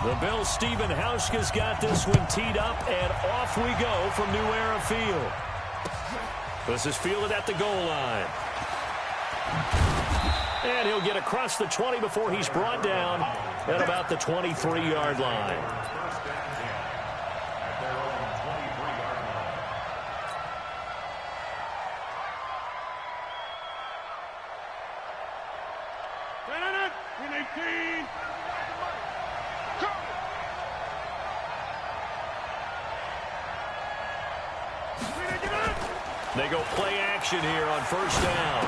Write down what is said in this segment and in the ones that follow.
The Bills' Stephen Hauschka's got this one teed up, and off we go from New Era Field. This is fielded at the goal line. And he'll get across the 20 before he's brought down at about the 23-yard line. They go play action here on first down.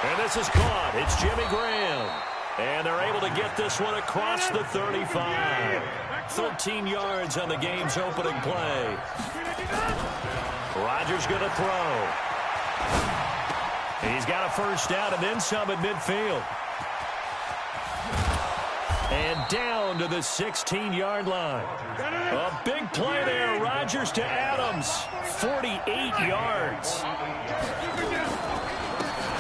And this is caught. It's Jimmy Graham. And they're able to get this one across the 35. 13 yards on the game's opening play. Rodgers going to throw. He's got a first down and then some at midfield. And down to the 16-yard line. A big play there. Rodgers to Adams. 48 yards.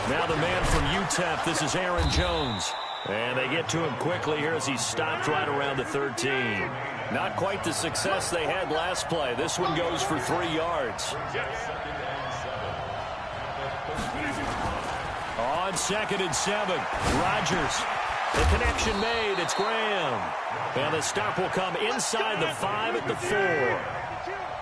Now the man from UTEP, this is Aaron Jones. And they get to him quickly here as he stopped right around the 13. Not quite the success they had last play. This one goes for 3 yards. On 2nd and 7, Rodgers. The connection made. It's Graham. And the stop will come inside the 5 at the 4.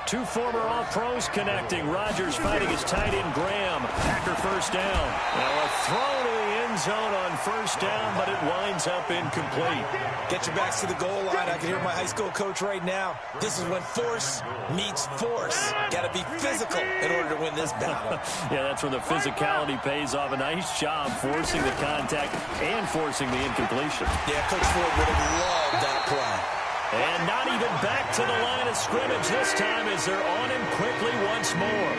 Two former All-Pros connecting. Rodgers fighting his tight end, Graham. Packer first down. Now a throw to the end zone on first down, but it winds up incomplete. Get your backs to the goal line. I can hear my high school coach right now. This is when force meets force. Got to be physical in order to win this battle. Yeah, that's where the physicality pays off. A nice job forcing the contact and forcing the incompletion. Yeah, Coach Ford would have loved that play. And not even back to the line of scrimmage this time as they're on him quickly once more.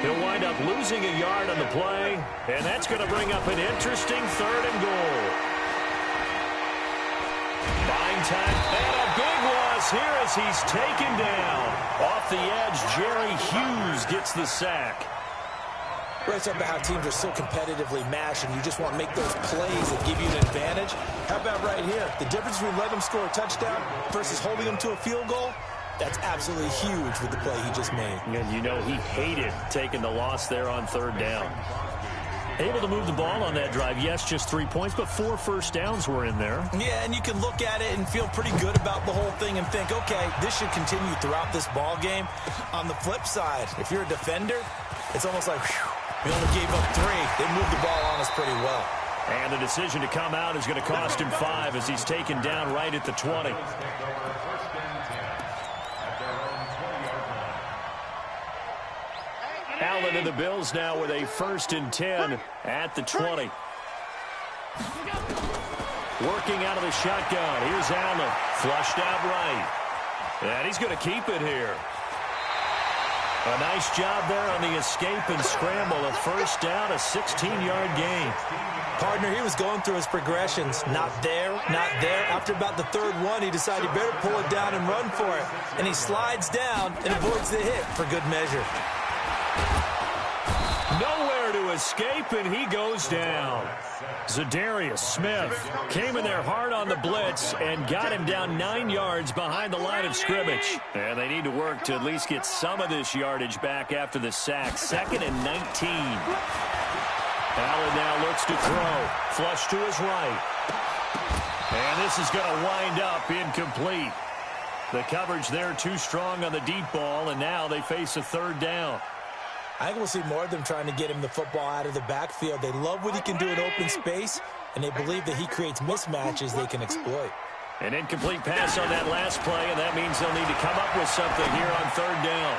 He'll wind up losing a yard on the play, and that's going to bring up an interesting 3rd and goal. Buying time, and a big loss here as he's taken down. Off the edge, Jerry Hughes gets the sack. We're talking about how teams are so competitively matched, and you just want to make those plays that give you an advantage. How about right here? The difference between letting them score a touchdown versus holding them to a field goal, that's absolutely huge with the play he just made. And you know he hated taking the loss there on 3rd down. Able to move the ball on that drive. Yes, just 3 points, but 4 first downs were in there. Yeah, and you can look at it and feel pretty good about the whole thing and think, okay, this should continue throughout this ball game. On the flip side, if you're a defender, it's almost like, whew, we only gave up 3. They moved the ball on us pretty well. And the decision to come out is going to cost him 5 as he's taken down right at the 20. Allen and the Bills now with a 1st and 10 at the 20. Working out of the shotgun. Here's Allen. Flushed out right. And he's going to keep it here. A nice job there on the escape and scramble. A first down, a 16-yard gain. Partner, he was going through his progressions. Not there, not there. After about the 3rd one, he decided he better pull it down and run for it. And he slides down and avoids the hit for good measure. Nowhere to escape, and he goes down. Zadarius Smith came in there hard on the blitz and got him down 9 yards behind the line of scrimmage. And they need to work to at least get some of this yardage back after the sack. 2nd and 19. Allen now looks to throw. Flush to his right. And this is going to wind up incomplete. The coverage there too strong on the deep ball, and now they face a 3rd down. I think we'll see more of them trying to get him the football out of the backfield. They love what he can do in open space, and they believe that he creates mismatches they can exploit. An incomplete pass on that last play, and that means they'll need to come up with something here on 3rd down.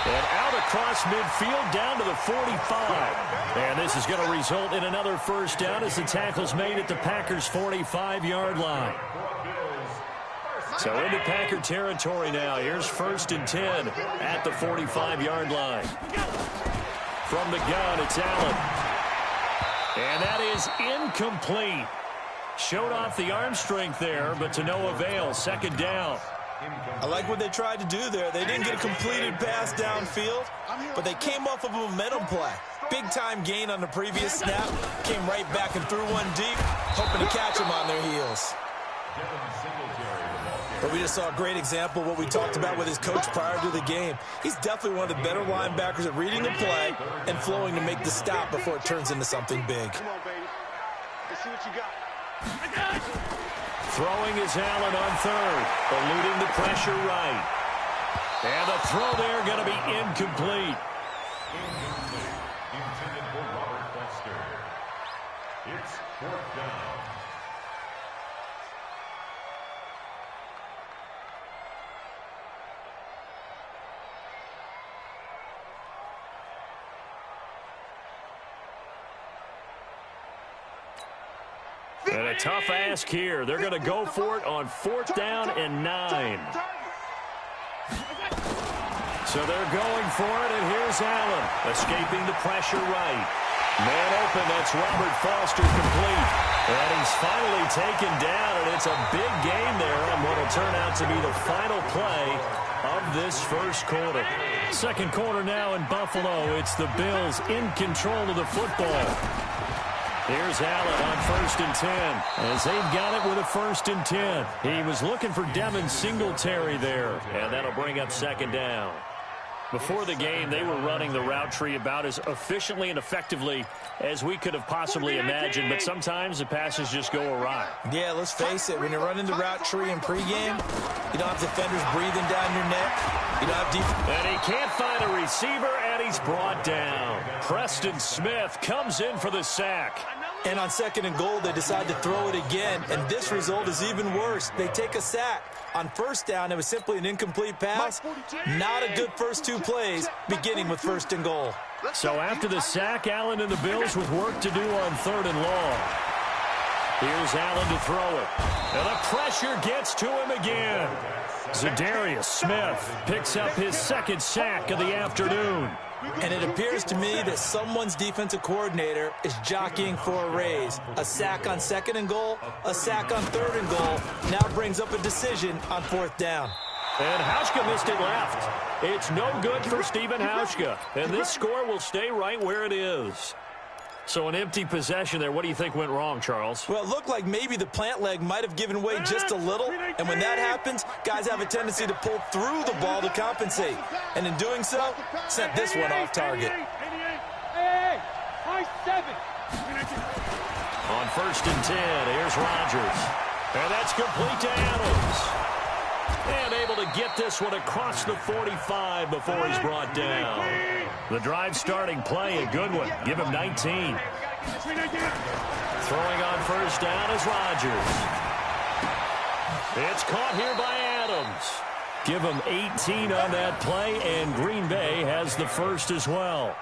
And out across midfield down to the 45. And this is going to result in another first down as the tackle's made at the Packers' 45-yard line. So into Packer territory now. Here's 1st and 10 at the 45-yard line. From the gun, it's Allen. And that is incomplete. Showed off the arm strength there, but to no avail. 2nd down. I like what they tried to do there. They didn't get a completed pass downfield, but they came off of a momentum play. Big-time gain on the previous snap. Came right back and threw one deep, hoping to catch them on their heels. But we just saw a great example of what we talked about with his coach prior to the game. He's definitely one of the better linebackers at reading the play and flowing to make the stop before it turns into something big. Come on, baby. Let's see what you got. Throwing is Allen on third, eluding the pressure right. And the throw there going to be incomplete. Intended for Robert Foster. It's fourth down. And a tough ask here. They're going to go for it on 4th down and 9. So they're going for it, and here's Allen, escaping the pressure right. Man open, that's Robert Foster complete. And he's finally taken down, and it's a big game there on what will turn out to be the final play of this first quarter. Second quarter now in Buffalo. It's the Bills in control of the football. Here's Allen on 1st and 10, as they've got it with a 1st and 10. He was looking for Devin Singletary there, and that'll bring up 2nd down. Before the game, they were running the route tree about as efficiently and effectively as we could have possibly imagined, but sometimes the passes just go awry. Yeah, let's face it, when you're running the route tree in pregame, you don't have defenders breathing down your neck. You don't have defense. And he can't find a receiver, and he's brought down. Preston Smith comes in for the sack. And on 2nd and goal, they decide to throw it again, and this result is even worse. They take a sack. On 1st down, it was simply an incomplete pass. Not a good first 2 plays, beginning with 1st and goal. So after the sack, Allen and the Bills with work to do on 3rd and long. Here's Allen to throw it. And the pressure gets to him again. Za'Darius Smith picks up his 2nd sack of the afternoon. And it appears to me that someone's defensive coordinator is jockeying for a raise. A sack on 2nd and goal, a sack on 3rd and goal, now brings up a decision on 4th down. And Hauschka missed it left. It's no good for Stephen Hauschka. And this score will stay right where it is. So an empty possession there. What do you think went wrong, Charles? Well, it looked like maybe the plant leg might have given way just a little. And when that happens, guys have a tendency to pull through the ball to compensate. And in doing so, sent this one off target. On 1st and 10, here's Rodgers. And that's complete to Adams. And able to get this one across the 45 before he's brought down. The drive starting play, a good one. Give him 19. Throwing on 1st down is Rodgers. It's caught here by Adams. Give him 18 on that play, and Green Bay has the 1st as well.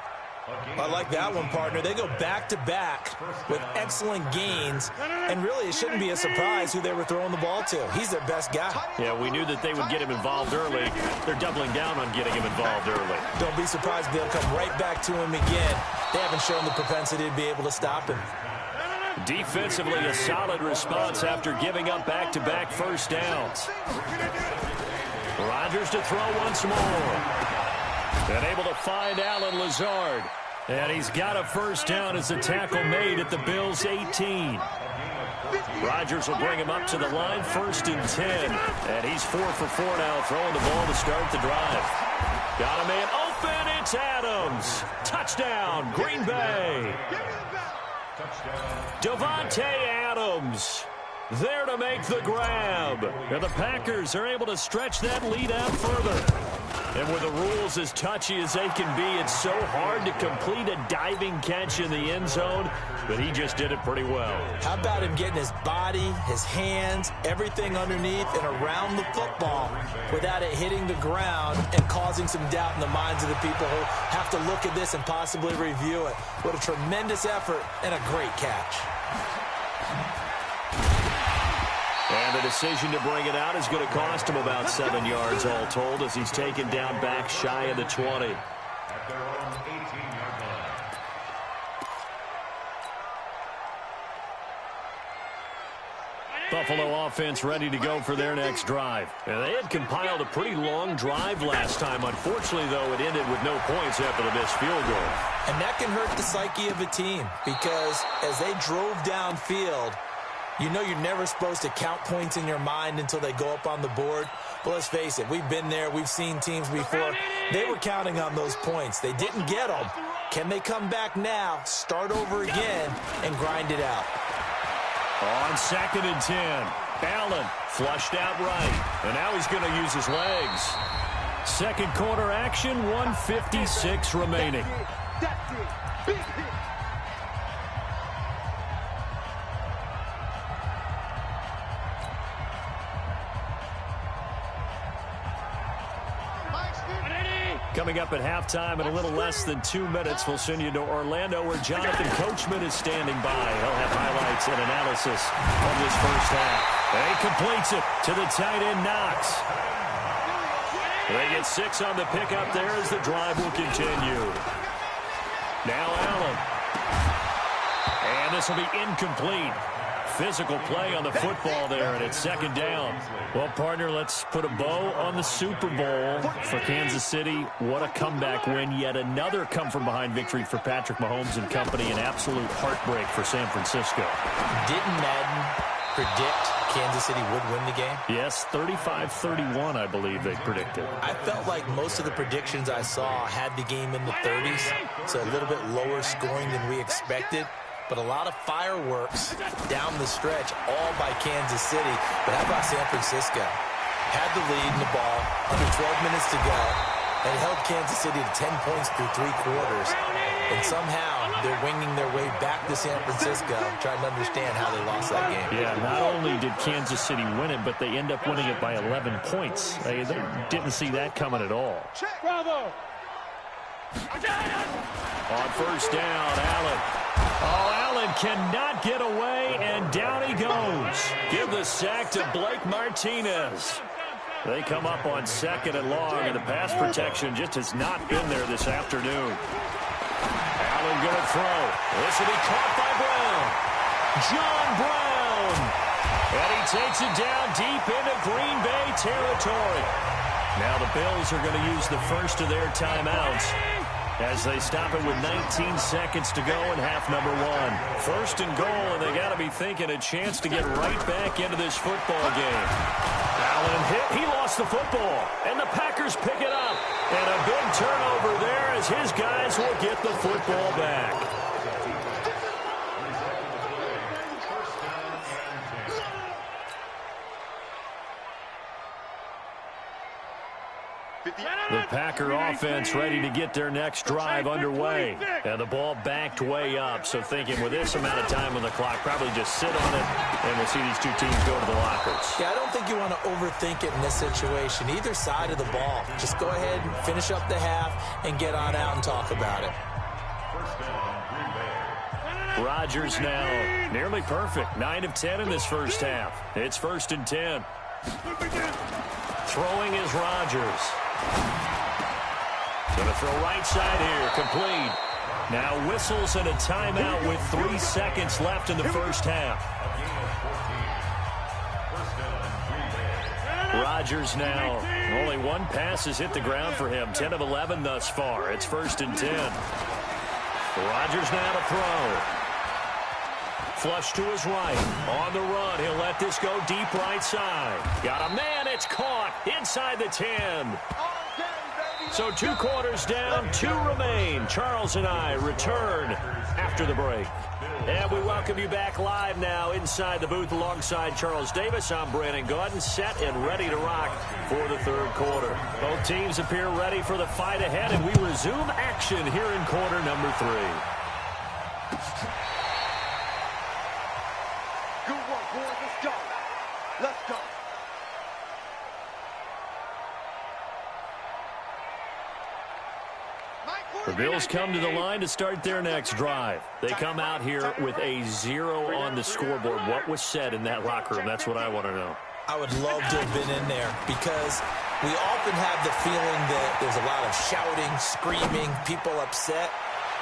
I like that one, partner. They go back-to-back with excellent gains, and really it shouldn't be a surprise who they were throwing the ball to. He's their best guy. Yeah, we knew that they would get him involved early. They're doubling down on getting him involved early. Don't be surprised if they'll come right back to him again. They haven't shown the propensity to be able to stop him. Defensively, a solid response after giving up back-to-back 1st downs. Rodgers to throw once more. And able to find Allen Lazard. And he's got a 1st down as the tackle made at the Bills' 18. Rodgers will bring him up to the line, 1st and 10. And he's 4 for 4 now, throwing the ball to start the drive. Got a man open, it's Adams. Touchdown, Green Bay. Davante Adams there to make the grab. And the Packers are able to stretch that lead out further. And with the rules as touchy as they can be, it's so hard to complete a diving catch in the end zone, but he just did it pretty well. How about him getting his body, his hands, everything underneath and around the football without it hitting the ground and causing some doubt in the minds of the people who have to look at this and possibly review it. What a tremendous effort and a great catch. And the decision to bring it out is going to cost him about 7 yards all told as he's taken down back shy of the 20. Buffalo offense ready to go for their next drive. And they had compiled a pretty long drive last time. Unfortunately, though, it ended with no points after the missed field goal. And that can hurt the psyche of a team because as they drove downfield, You know you're never supposed to count points in your mind until they go up on the board. But let's face it, we've been there. We've seen teams before. They were counting on those points. They didn't get them. Can they come back now, start over again, and grind it out? On 2nd and 10, Allen flushed out right, and now he's going to use his legs. Second quarter action, 1:56 remaining. That's it. Big hit. Coming up at halftime in a little less than 2 minutes, we'll send you to Orlando where Jonathan Coachman is standing by. He'll have highlights and analysis of this first half. He completes it to the tight end, Knox. They get 6 on the pickup there as the drive will continue. Now Allen. And this will be incomplete. Physical play on the football there, and it's 2nd down. Well, partner, let's put a bow on the Super Bowl for Kansas City. What a comeback win. Yet another come-from-behind victory for Patrick Mahomes and company. An absolute heartbreak for San Francisco. Didn't Madden predict Kansas City would win the game? Yes, 35-31, I believe they predicted. I felt like most of the predictions I saw had the game in the 30s, so a little bit lower scoring than we expected. But a lot of fireworks down the stretch, all by Kansas City. But how about San Francisco? Had the lead in the ball, under 12 minutes to go, and held Kansas City to 10 points through 3 quarters. And somehow they're winging their way back to San Francisco, trying to understand how they lost that game. Yeah, not only did Kansas City win it, but they end up winning it by 11 points. They didn't see that coming at all. Bravo. On first down, Allen. Oh, Allen cannot get away, and down he goes. Give the sack to Blake Martinez. They come up on 2nd and long, and the pass protection just has not been there this afternoon. Allen going to throw. This will be caught by Brown. John Brown. And he takes it down deep into Green Bay territory. Now the Bills are going to use the first of their timeouts as they stop it with 19 seconds to go in half number 1. 1st and goal, and they got to be thinking a chance to get right back into this football game. Allen hit. He lost the football, and the Packers pick it up. And a big turnover there as his guys will get the football back. The Packer offense ready to get their next drive underway. And the ball backed way up. So thinking with this amount of time on the clock, probably just sit on it, and we'll see these two teams go to the lockers. Yeah, I don't think you want to overthink it in this situation. Either side of the ball. Just go ahead and finish up the half and get on out and talk about it. Rodgers now nearly perfect. 9 of 10 in this first half. It's 1st and 10. Throwing is Rodgers. Going to throw right side here. Complete. Now whistles and a timeout with 3 seconds left in the first half. Rodgers now. Only one pass has hit the ground for him. 10 of 11 thus far. It's 1st and 10. Rodgers now to throw. Flush to his right. On the run. He'll let this go deep right side. Got a man. It's caught inside the 10. So 2 quarters down, 2 remain. Charles and I return after the break. And we welcome you back live now inside the booth alongside Charles Davis. I'm Brandon Gaudin, set and ready to rock for the 3rd quarter. Both teams appear ready for the fight ahead, and we resume action here in quarter number 3. Good work, boys. Let's go. Let's go. The Bills come to the line to start their next drive. They come out here with a 0 on the scoreboard. What was said in that locker room? That's what I want to know. I would love to have been in there because we often have the feeling that there's a lot of shouting, screaming, people upset.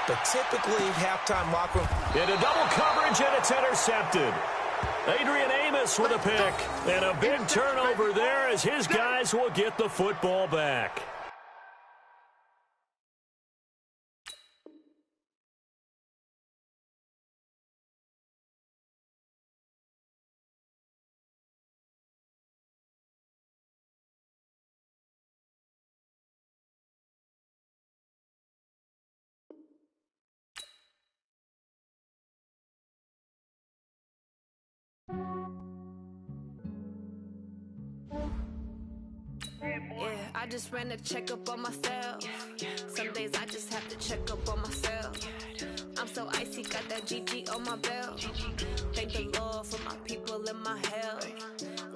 But typically, halftime locker room. Into double coverage, and it's intercepted. Adrian Amos with a pick. And a big turnover there as his guys will get the football back. Yeah, I just ran a checkup on myself. Some days I just have to check up on myself. I'm so icy, got that GG on my belt. Thank the Lord for my people and my health.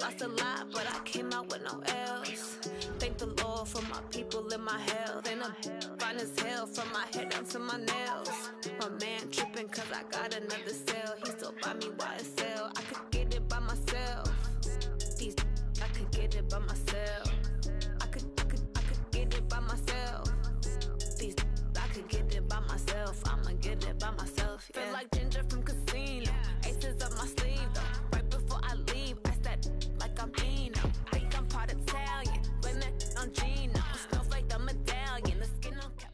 Lost a lot, but I came out with no else. Thank the Lord for my people and my health. And I'm fine as hell from my head down to my nails. My man tripping cause I got another cell. He still buy me YSL. I could get it by myself. These I could get it by myself. I could get it by myself. These I could get it by myself. I'ma get it by myself. Yeah. Feel like Ginger from Casino. Aces up my sleeve though. Right before I leave, I said like I'm Dino. Think I'm part Italian. Blame that on Gino. Smells like the medallion. The skin on cap.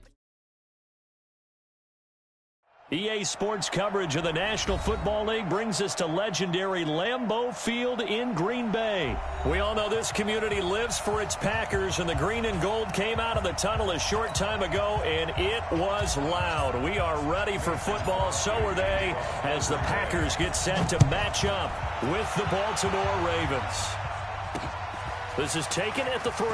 EA Sports coverage of the National Football League brings us to legendary Lambeau Field in Green Bay. We all know this community lives for its Packers, and the green and gold came out of the tunnel a short time ago, and it was loud. We are ready for football, so are they, as the Packers get set to match up with the Baltimore Ravens. This is taken at the 3.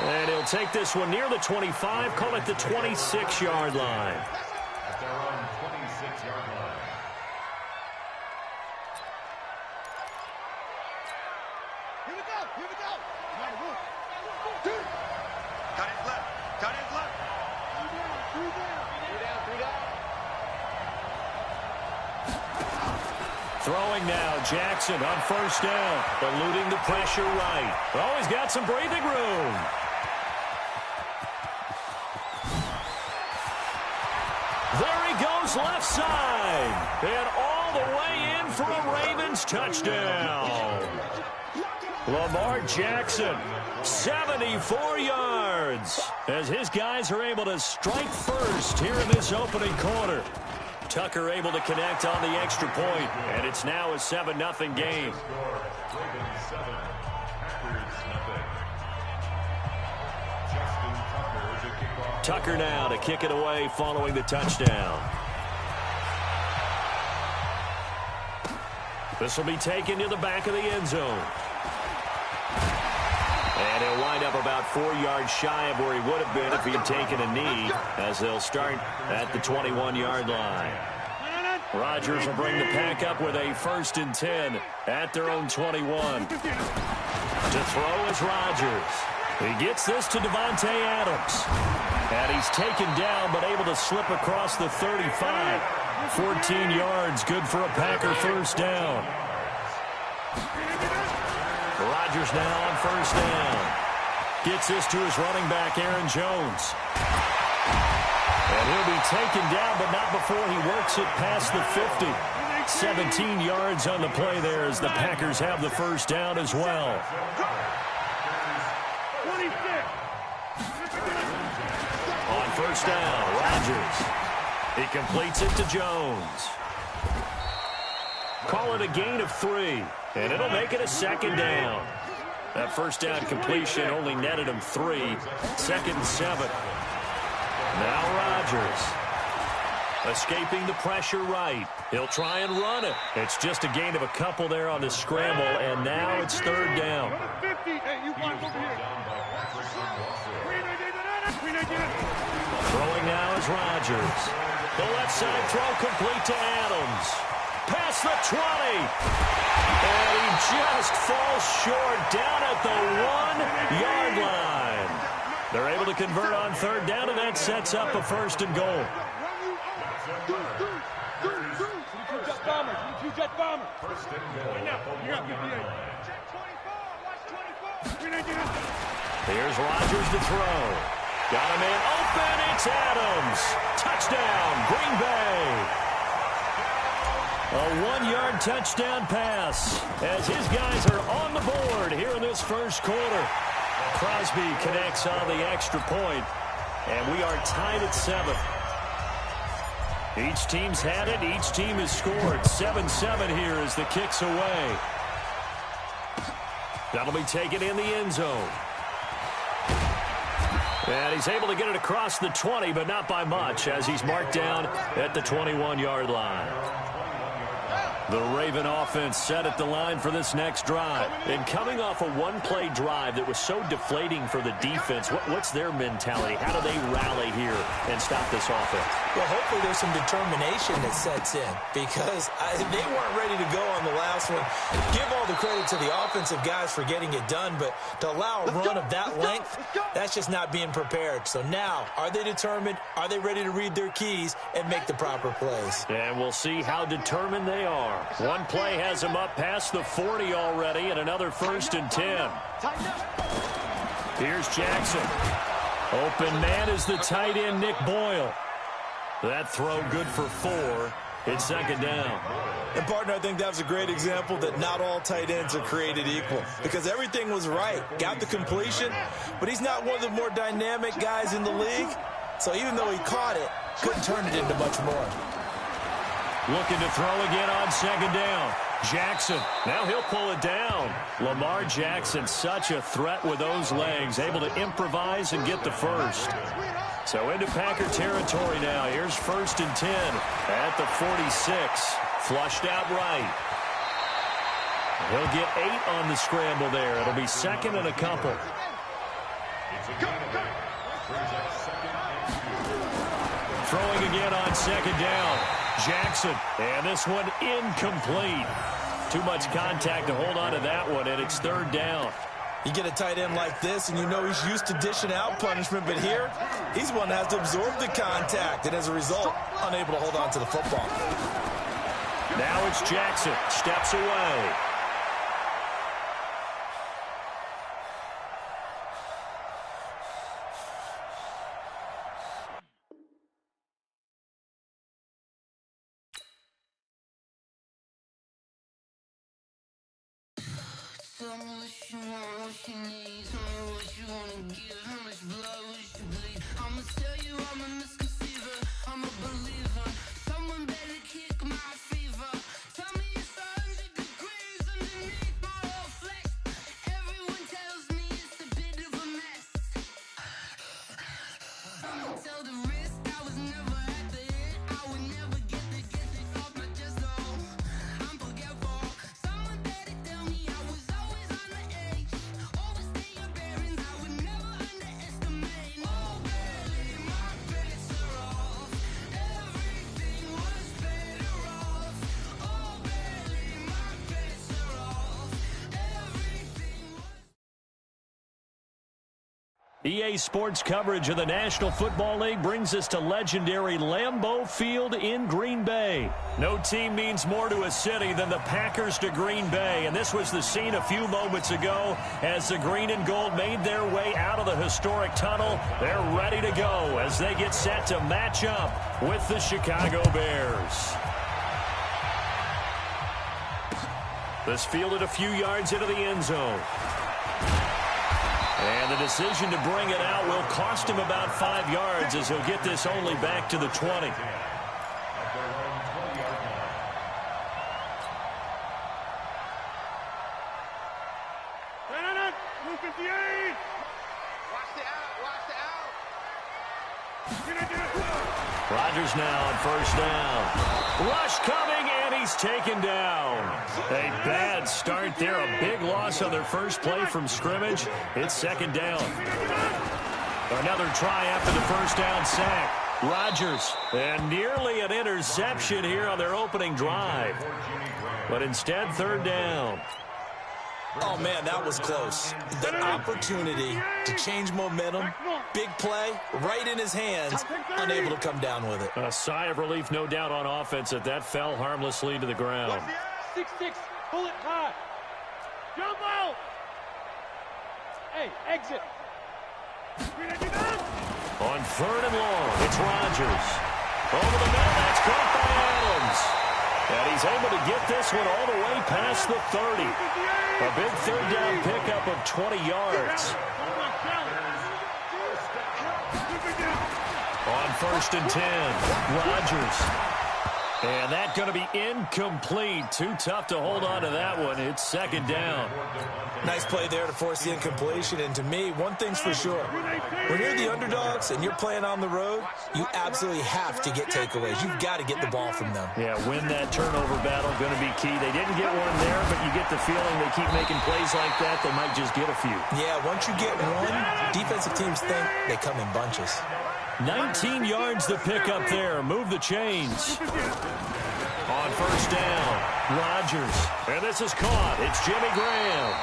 And he'll take this one near the 25, call it the 26-yard line. At their own 26-yard line. Here we go. Cut his left. Three down. Throwing now, Jackson on first down, eluding the pressure right. Oh, he's got some breathing room. There he goes left side. And all the way in for a Ravens touchdown. Lamar Jackson, 74 yards, as his guys are able to strike first here in this opening quarter. Tucker able to connect on the extra point, and it's now a 7-0 game. Ravens 7, Packers nothing. Justin Tucker to kick off. Tucker now to kick it away following the touchdown. This will be taken to the back of the end zone. And he'll wind up about 4 yards shy of where he would have been if he had taken a knee, as they'll start at the 21-yard line. Rodgers will bring the pack up with a 1st and 10 at their own 21. To throw is Rodgers. He gets this to Devontae Adams. And he's taken down but able to slip across the 35. 14 yards, good for a Packer first down. Rodgers now on first down. Gets this to his running back, Aaron Jones. And he'll be taken down, but not before he works it past the 50. 17 yards on the play there as the Packers have the first down as well. On first down, Rodgers. He completes it to Jones. Call it a gain of 3, and it'll make it a 2nd down. That first down completion only netted him 3. 2nd and 7. Now Rodgers. Escaping the pressure right. He'll try and run it. It's just a gain of a couple there on the scramble, and now it's 3rd down. Throwing now is Rodgers. The left side throw complete to Adams. Past the 20. And he just falls short down at the 1-yard line. They're able to convert on 3rd down, and that sets up a 1st and goal. Here's Rodgers to throw. Got a man open. It's Adams. Touchdown, Green Bay. A 1-yard touchdown pass as his guys are on the board here in this first quarter. Crosby connects on the extra point, and we are tied at 7. Each team's had it. Each team has scored. 7-7 here as the kick's away. That'll be taken in the end zone. And he's able to get it across the 20, but not by much, as he's marked down at the 21-yard line. The Raven offense set at the line for this next drive. And coming off a one-play drive that was so deflating for the defense, what's their mentality? How do they rally here and stop this offense? Well, hopefully there's some determination that sets in because they weren't ready to go on the last one. Give all the credit to the offensive guys for getting it done, but to allow a run of that length, that's just not being prepared. So now, are they determined? Are they ready to read their keys and make the proper plays? And we'll see how determined they are. One play has them up past the 40 already, and another 1st and 10. Here's Jackson. Open man is the tight end, Nick Boyle. That throw good for 4. It's 2nd down. And, partner, I think that was a great example that not all tight ends are created equal because everything was right. Got the completion, but he's not one of the more dynamic guys in the league. So even though he caught it, couldn't turn it into much more. Looking to throw again on 2nd down. Jackson, now he'll pull it down. Lamar Jackson, such a threat with those legs, able to improvise and get the first. So into Packer territory now. Here's 1st and 10 at the 46. Flushed out right. He'll get 8 on the scramble there. It'll be 2nd and a couple. Throwing again on 2nd down. Jackson, and this one incomplete. Too much contact to hold on to that one, and it's 3rd down. You get a tight end like this, and you know he's used to dishing out punishment, but here, he's one that has to absorb the contact, and as a result, unable to hold on to the football. Now it's Jackson, steps away. Tell me what you want, what you need. Tell me what you wanna give. How much blood would you bleed? I'ma tell you I'm a misconceiver. I'm a believer. Someone better kick my fever. Tell me it's 100 degrees underneath my whole flesh. Everyone tells me it's a bit of a mess. I'ma tell the risk I was never at the end. I would never get this off my chest. No, I'm forgetful. Someone better tell me I was always on the edge. Overstay your bearings, I would never underestimate. Oh, barely, my bets are off. Everything was better off. Oh, barely, my bets are off. Everything was... EA Sports coverage of the National Football League brings us to legendary Lambeau Field in Green Bay. No team means more to a city than the Packers to Green Bay, and this was the scene a few moments ago as the green and gold made their way out of the historic tunnel. They're ready to go as they get set to match up with the Chicago Bears. This fielded a few yards into the end zone. And the decision to bring it out will cost him about 5 yards as he'll get this only back to the 20. Rodgers now on 1st down. Rush coming, and he's taken down. A bad start there. A big loss on their first play from scrimmage. It's 2nd down. Another try after the 1st down sack. Rodgers, and nearly an interception here on their opening drive. But instead, 3rd down. Oh, man, that was close. The opportunity to change momentum, big play, right in his hands, unable to come down with it. A sigh of relief, no doubt, on offense that fell harmlessly to the ground. 6-6, pull it high. Jump out. Hey, exit. On 3rd and long, it's Rodgers. Over the middle, that's caught by Adams. And he's able to get this one all the way past the 30. A big 3rd down pickup of 20 yards. On 1st and 10, Rodgers. And that's going to be incomplete. Too tough to hold on to that one. It's second down. Nice play there to force the incompletion. And to me, one thing's for sure. When you're the underdogs and you're playing on the road, you absolutely have to get takeaways. You've got to get the ball from them. Yeah, win that turnover battle, going to be key. They didn't get one there, but you get the feeling they keep making plays like that, they might just get a few. Yeah, once you get one, defensive teams think they come in bunches. 19 yards to pick up there. Move the chains. On first down, Rodgers. And this is caught. It's Jimmy Graham.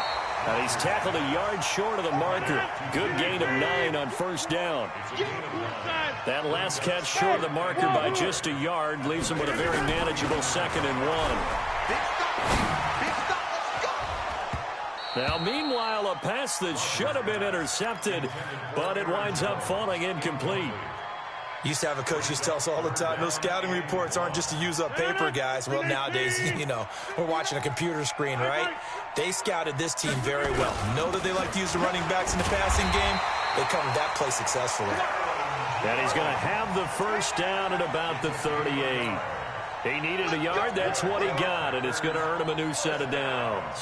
And he's tackled a yard short of the marker. Good gain of 9 on first down. That last catch short of the marker by just a yard leaves him with a very manageable 2nd and 1. Now, meanwhile, a pass that should have been intercepted, but it winds up falling incomplete. Used to have a coach who used to tell us all the time, those scouting reports aren't just to use up paper, guys. Well, nowadays, we're watching a computer screen, right? They scouted this team very well. Know that they like to use the running backs in the passing game. They covered that play successfully. And he's going to have the first down at about the 38. He needed a yard. That's what he got, and it's going to earn him a new set of downs.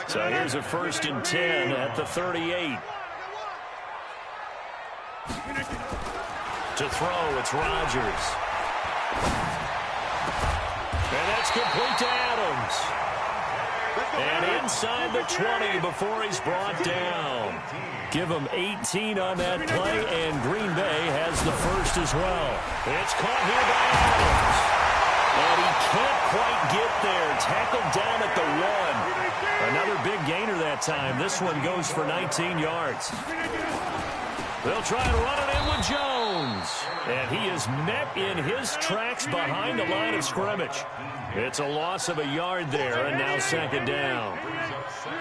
So here's a 1st and 10 at the 38. To throw, it's Rodgers. And that's complete to Adams. And inside the 20 before he's brought down. Give him 18 on that play, and Green Bay has the first as well. It's caught here by Adams. And he can't quite get there. Tackled down at the 1. Another big gainer that time. This one goes for 19 yards. They'll try and run it in with Jones. And he is met in his tracks behind the line of scrimmage. It's a loss of a yard there, and now 2nd down.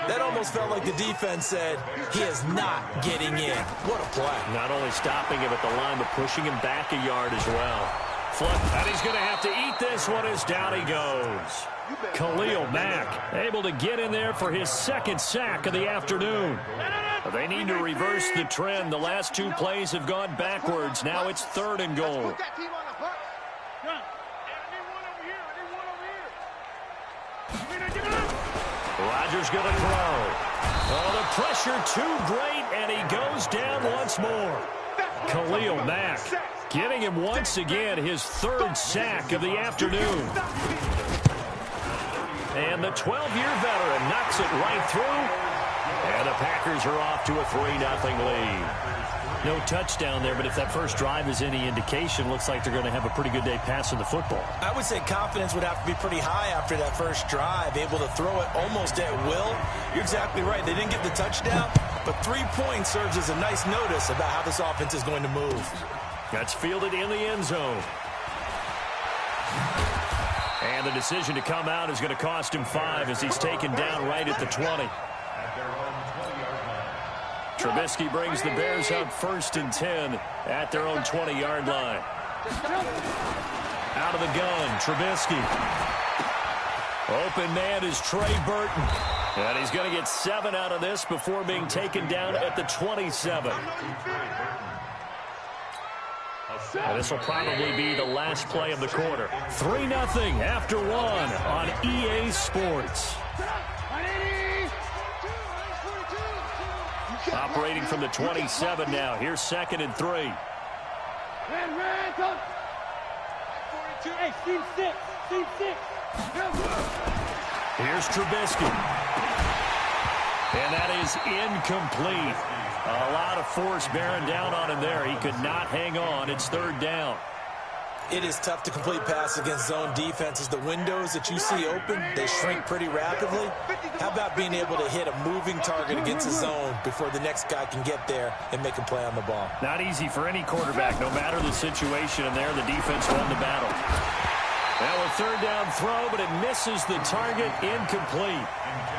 That almost felt like the defense said, he is not getting in. What a play. Not only stopping him at the line, but pushing him back a yard as well. And he's going to have to eat this one as down he goes. Khalil Mack able to get in there for his 2nd sack of the afternoon. They need to reverse the trend. The last 2 plays have gone backwards. Now it's 3rd and goal. Rodgers going to throw. Oh, the pressure too great, and he goes down once more. Khalil Mack getting him once again his 3rd sack of the afternoon. And the 12-year veteran knocks it right through. And the Packers are off to a 3-0 lead. No touchdown there, but if that first drive is any indication, looks like they're going to have a pretty good day passing the football. I would say confidence would have to be pretty high after that first drive, able to throw it almost at will. You're exactly right. They didn't get the touchdown, but 3 points serves as a nice notice about how this offense is going to move. That's fielded in the end zone. And the decision to come out is going to cost him 5 as he's taken down right at the 20. Trubisky brings the Bears up 1st and 10 at their own 20-yard line. Out of the gun, Trubisky. Open man is Trey Burton. And he's going to get 7 out of this before being taken down at the 27. And this will probably be the last play of the quarter. 3-0 after 1 on EA Sports. Operating from the 27 now. Here's 2nd and 3. Hey, team 6. Team 6. Here's Trubisky. And that is incomplete. A lot of force bearing down on him there. He could not hang on. It's 3rd down. It is tough to complete passes against zone defenses. The windows that you see open, they shrink pretty rapidly. How about being able to hit a moving target against a zone before the next guy can get there and make a play on the ball? Not easy for any quarterback, no matter the situation. And there, the defense won the battle. Now a 3rd down throw, but it misses the target, incomplete.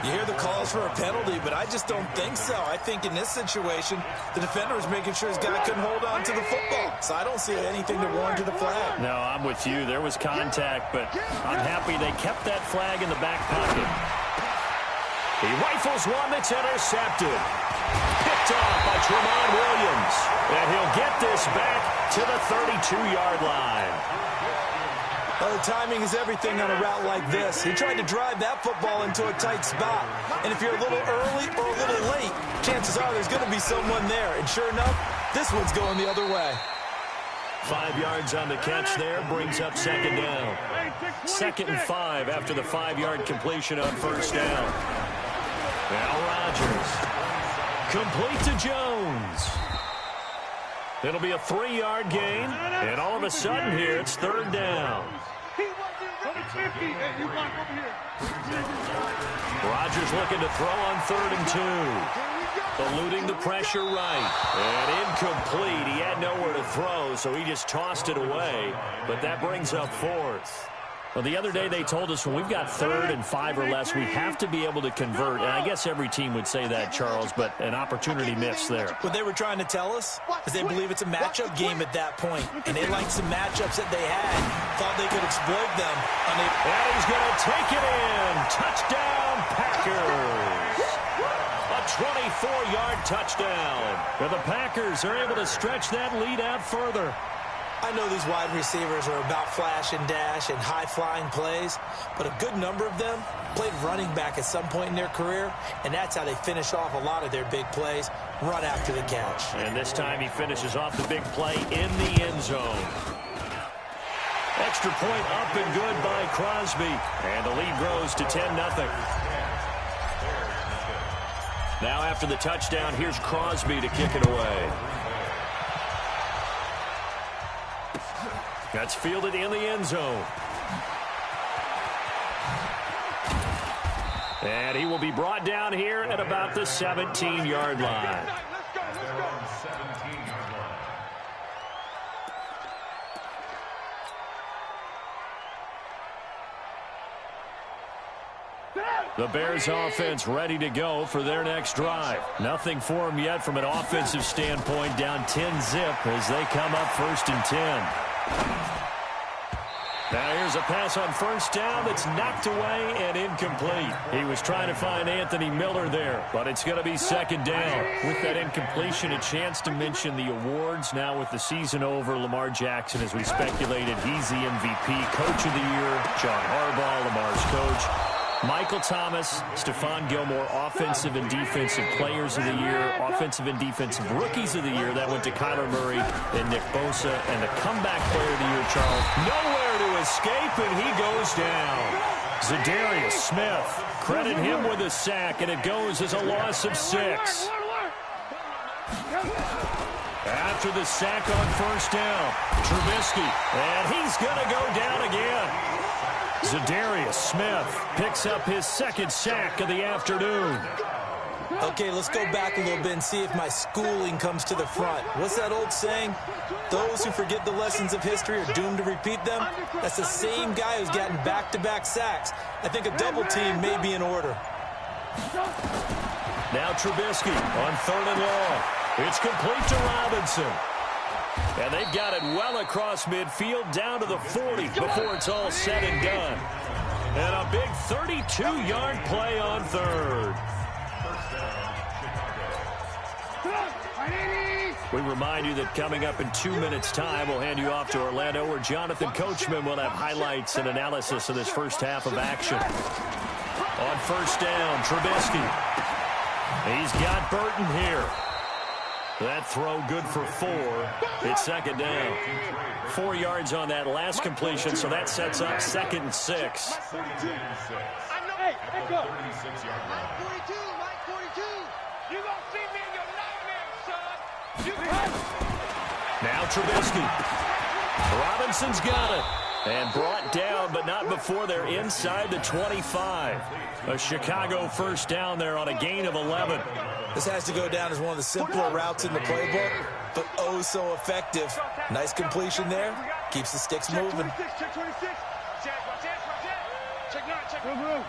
You hear the calls for a penalty, but I just don't think so. I think in this situation, the defender was making sure his guy couldn't hold on to the football. So I don't see anything to warrant the flag. No, I'm with you. There was contact, but I'm happy they kept that flag in the back pocket. He rifles one that's intercepted. Picked off by Tramon Williams. And he'll get this back to the 32-yard line. Well, the timing is everything on a route like this. He tried to drive that football into a tight spot. And if you're a little early or a little late, chances are there's going to be someone there. And sure enough, this one's going the other way. 5 yards on the catch there, brings up second down. 2nd and 5 after the 5-yard completion on first down. Now Rodgers. Complete to Jones. It'll be a 3-yard gain, and all of a sudden here, it's third down. Rodgers looking to throw on 3rd and 2. Eluding the pressure right. And incomplete. He had nowhere to throw, so he just tossed it away. But that brings up 4th. Well, the other day they told us when we've got 3rd and 5 or less, we have to be able to convert. And I guess every team would say that, Charles, but an opportunity missed there. What they were trying to tell us is they believe it's a matchup game at that point. And they liked some matchups that they had, thought they could exploit them. And he's going to take it in. Touchdown, Packers. A 24-yard touchdown. And the Packers are able to stretch that lead out further. I know these wide receivers are about flash and dash and high-flying plays, but a good number of them played running back at some point in their career, and that's how they finish off a lot of their big plays, run after the catch. And this time he finishes off the big play in the end zone. Extra point up and good by Crosby, and the lead grows to 10-0. Now after the touchdown, here's Crosby to kick it away. That's fielded in the end zone. And he will be brought down here at about the 17-yard line. The Bears offense ready to go for their next drive. Nothing for them yet from an offensive standpoint, down 10-zip as they come up 1st and 10. Now here's a pass on first down that's knocked away and incomplete. He was trying to find Anthony Miller there, but it's going to be second down. With that incompletion, a chance to mention the awards. Now with the season over, Lamar Jackson, as we speculated, he's the MVP, Coach of the Year. John Harbaugh, Lamar's coach. Michael Thomas, Stephon Gilmore, Offensive and Defensive Players of the Year, Offensive and Defensive Rookies of the Year. That went to Kyler Murray and Nick Bosa. And the Comeback Player of the Year, Charles. Nowhere to escape, and he goes down. Zadarius Smith, credit him with a sack, and it goes as a loss of 6. After the sack on first down, Trubisky, and he's going to go down again. Zadarius Smith picks up his 2nd sack of the afternoon. Okay, let's go back a little bit and see if my schooling comes to the front. What's that old saying? Those who forget the lessons of history are doomed to repeat them. That's the same guy who's gotten back-to-back sacks. I think a double team may be in order. Now Trubisky on 3rd and long. It's complete to Robinson. And they've got it well across midfield down to the 40 before it's all said and done. And a big 32-yard play on 3rd. We remind you that coming up in 2 minutes' time, we'll hand you off to Orlando, where Jonathan Coachman will have highlights and analysis of this first half of action. On first down, Trubisky. He's got Burton here. That throw good for 4. It's second down. 4 yards on that last completion, so that sets up 2nd and 6. Hey, Echo. Line 42, line 42. You gonna see me in your nightmares, son. You Now Trubisky. Robinson's got it. And brought down, but not before they're inside the 25. A Chicago first down there on a gain of 11. This has to go down as one of the simpler routes in the playbook, but oh so effective. Nice completion there. Keeps the sticks moving. Check 26. Check 9, check 9.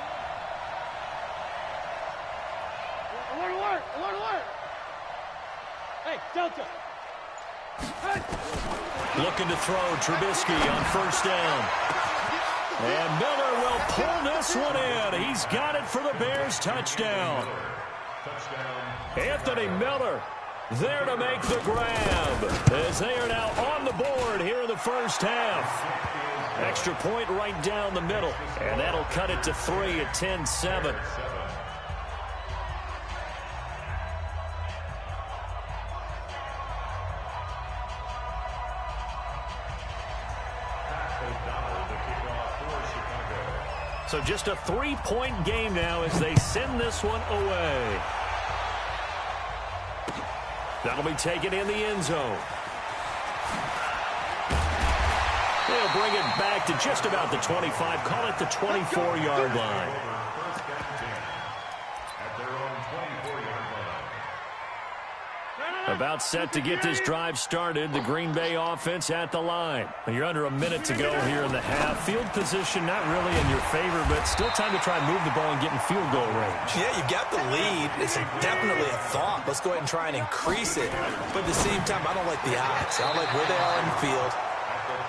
Alert. Hey, Delta. Looking to throw Trubisky on first down. And Miller will pull this one in. He's got it for the Bears touchdown. Anthony Miller there to make the grab as they are now on the board here in the first half. Extra point right down the middle, and that'll cut it to 3 at 10-7. So just a 3-point game now as they send this one away. That'll be taken in the end zone. They'll bring it back to just about the 25. Call it the 24-yard line. About set to get this drive started. The Green Bay offense at the line. You're under a minute to go here in the half. Field position not really in your favor, but still time to try and move the ball and get in field goal range. Yeah, you got the lead. It's definitely a thought. Let's go ahead and try and increase it. But at the same time, I don't like the odds. I don't like where they are in the field.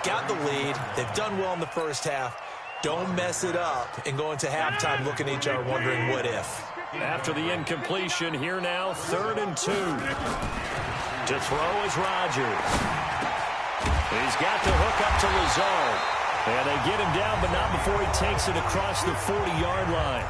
Got the lead. They've done well in the first half. Don't mess it up and go into halftime looking at each other wondering what if. After the incompletion, here now, 3rd and 2. To throw is Rodgers. He's got the hook up to Lazard. And they get him down, but not before he takes it across the 40-yard line.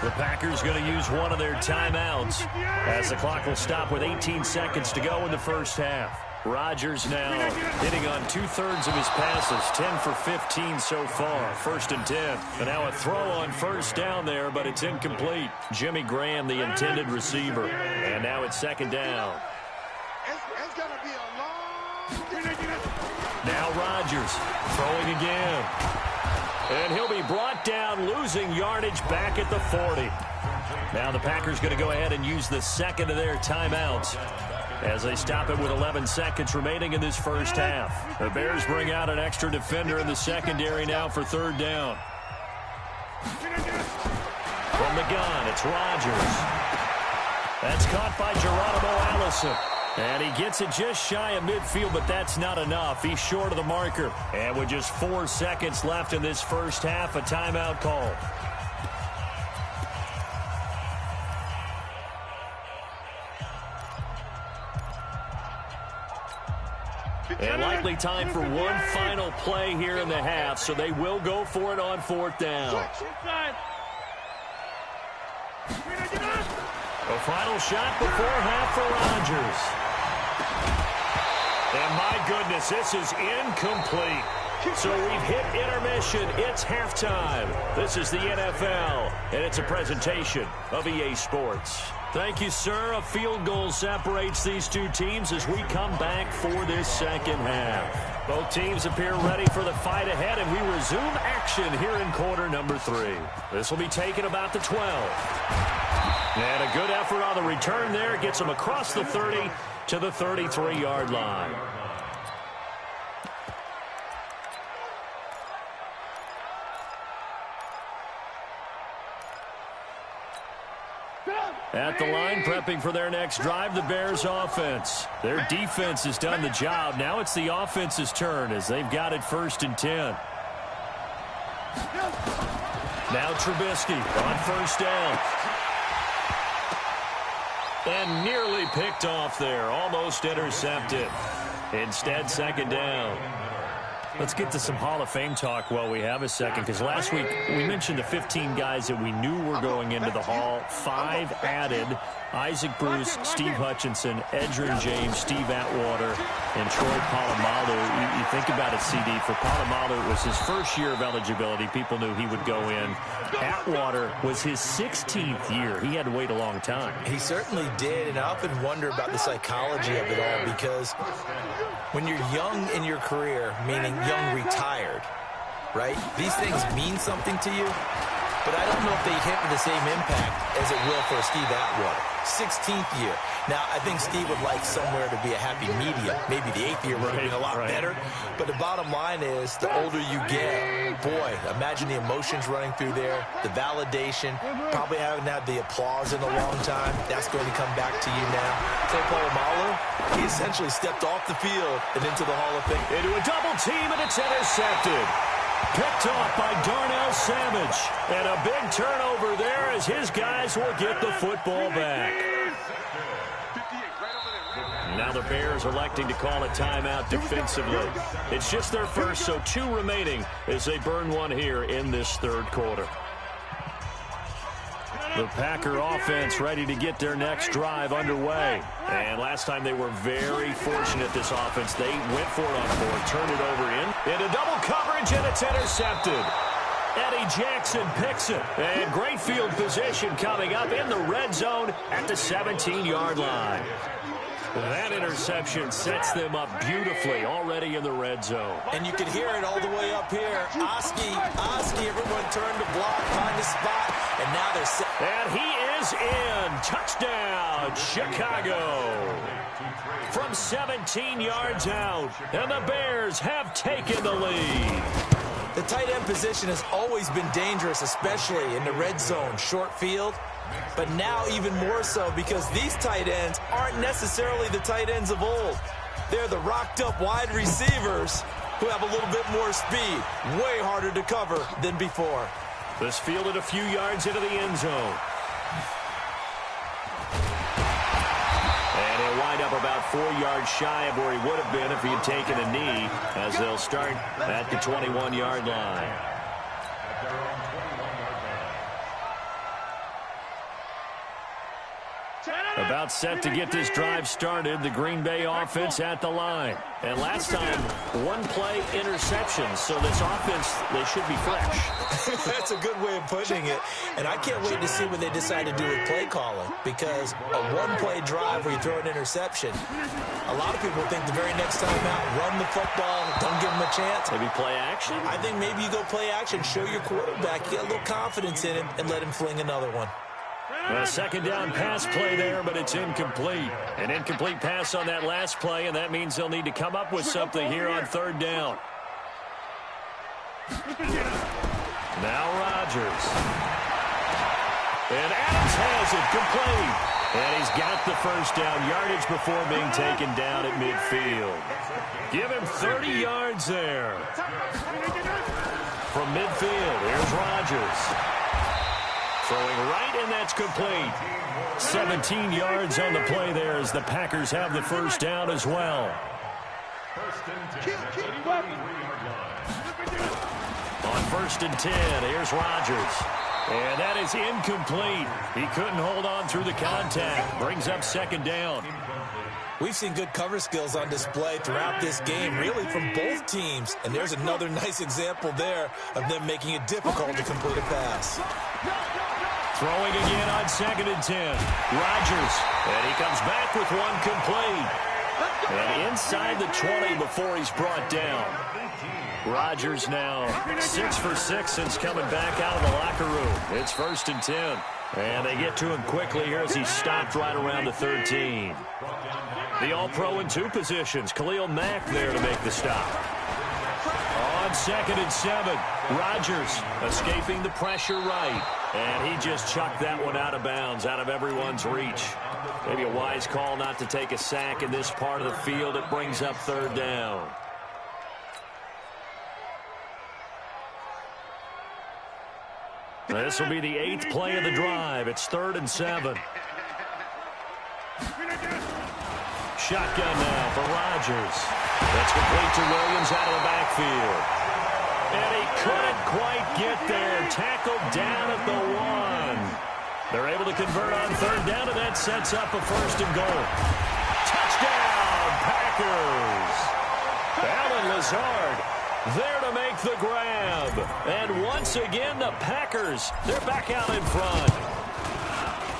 The Packers going to use one of their timeouts as the clock will stop with 18 seconds to go in the first half. Rodgers now hitting on 2/3 of his passes, 10 for 15 so far, 1st and 10. And now a throw on 1st down there, but it's incomplete. Jimmy Graham, the intended receiver. And now it's 2nd down. It's going to be a long... Now Rodgers throwing again. And he'll be brought down, losing yardage back at the 40. Now the Packers going to go ahead and use the 2nd of their timeouts as they stop it with 11 seconds remaining in this first half. The Bears bring out an extra defender in the secondary now for 3rd down. From the gun, it's Rodgers. That's caught by Geronimo Allison. And he gets it just shy of midfield, but that's not enough. He's short of the marker. And with just 4 seconds left in this first half, a timeout call. And likely time for one final play here in the half, so they will go for it on 4th down. A final shot before half for Rodgers. And my goodness, this is incomplete. So we've hit intermission. It's halftime. This is the NFL, and it's a presentation of EA Sports. Thank you, sir. A field goal separates these two teams as we come back for this second half. Both teams appear ready for the fight ahead, and we resume action here in quarter number 3. This will be taken about the 12. And a good effort on the return there. Gets them across the 30 to the 33-yard line. At the line, prepping for their next drive, the Bears offense. Their defense has done the job. Now it's the offense's turn as they've got it 1st and 10. Now Trubisky on 1st down. And nearly picked off there. Almost intercepted. Instead, 2nd down. Let's get to some Hall of Fame talk while we have a second, because last week we mentioned the 15 guys that we knew were going into the Hall. 5 added: Isaac Bruce, Steve Hutchinson, Edgerrin James, Steve Atwater, and Troy Polamalu. You think about it, CD. For Polamalu, it was his first year of eligibility. People knew he would go in. Atwater was his 16th year. He had to wait a long time. He certainly did, and I often wonder about the psychology of it all, because when you're young in your career, meaning young retired, right, these things mean something to you, but I don't know if they hit with the same impact as it will for Steve Atwater. 16th year. Now, I think Steve would like somewhere to be a happy medium. Maybe the 8th year would have been a lot better. But the bottom line is, the older you get, boy, imagine the emotions running through there, the validation, probably haven't had the applause in a long time. That's going to come back to you now. So Polamalu, he essentially stepped off the field and into the Hall of Fame. Into a double team, and it's intercepted. Picked off by Darnell Savage. And a big turnover there as his guys will get the football back. Now the Bears electing to call a timeout defensively. It's just their first, so 2 remaining as they burn one here in this third quarter. The Packer offense ready to get their next drive underway. And last time they were very fortunate, this offense. They went for it on 4, turned it over into double coverage, and it's intercepted. Eddie Jackson picks it. And great field position coming up in the red zone at the 17-yard line. That interception sets them up beautifully already in the red zone. And you can hear it all the way up here. Oski, everyone turned to block, find a spot, and now they're set. And he is in. Touchdown, Chicago. From 17 yards out, and the Bears have taken the lead. The tight end position has always been dangerous, especially in the red zone, short field. But now even more so because these tight ends aren't necessarily the tight ends of old. They're the rocked-up wide receivers who have a little bit more speed. Way harder to cover than before. This fielded a few yards into the end zone. And he'll wind up about 4 yards shy of where he would have been if he had taken a knee, as they'll start at the 21-yard line. About set to get this drive started, the Green Bay offense at the line. And last time, 1-play interception, so this offense, they should be fresh. That's a good way of putting it. And I can't wait to see what they decide to do with play calling, because a 1-play drive where you throw an interception, a lot of people think the very next time out, run the football, don't give them a chance. Maybe play action? I think maybe you go play action, show your quarterback, you get a little confidence in him, and let him fling another one. A second down pass play there, but it's incomplete. An incomplete pass on that last play, and that means they'll need to come up with something here on third down. Now Rodgers. And Adams has it complete. And he's got the first down yardage before being taken down at midfield. Give him 30 yards there. From midfield, here's Rodgers. Throwing right, and that's complete. 17 yards on the play there as the Packers have the first down as well. On 1st and 10, here's Rodgers. And that is incomplete. He couldn't hold on through the contact. Brings up second down. We've seen good cover skills on display throughout this game, really from both teams. And there's another nice example there of them making it difficult to complete a pass. Throwing again on 2nd and 10. Rodgers. And he comes back with one complete. And inside the 20 before he's brought down. Rodgers now 6 for 6 since coming back out of the locker room. It's 1st and 10. And they get to him quickly here as he stopped right around the 13. The All-Pro in 2 positions. Khalil Mack there to make the stop. On 2nd and 7, Rodgers escaping the pressure right. And he just chucked that one out of bounds, out of everyone's reach. Maybe a wise call not to take a sack in this part of the field. It brings up third down. This will be the 8th play of the drive. It's 3rd and 7. Shotgun now for Rodgers. That's complete to Williams out of the backfield. And he couldn't quite get there. Tackled down at the 1. They're able to convert on third down, and that sets up a 1st and goal. Touchdown, Packers. Allen Lazard there to make the grab. And once again, the Packers, they're back out in front.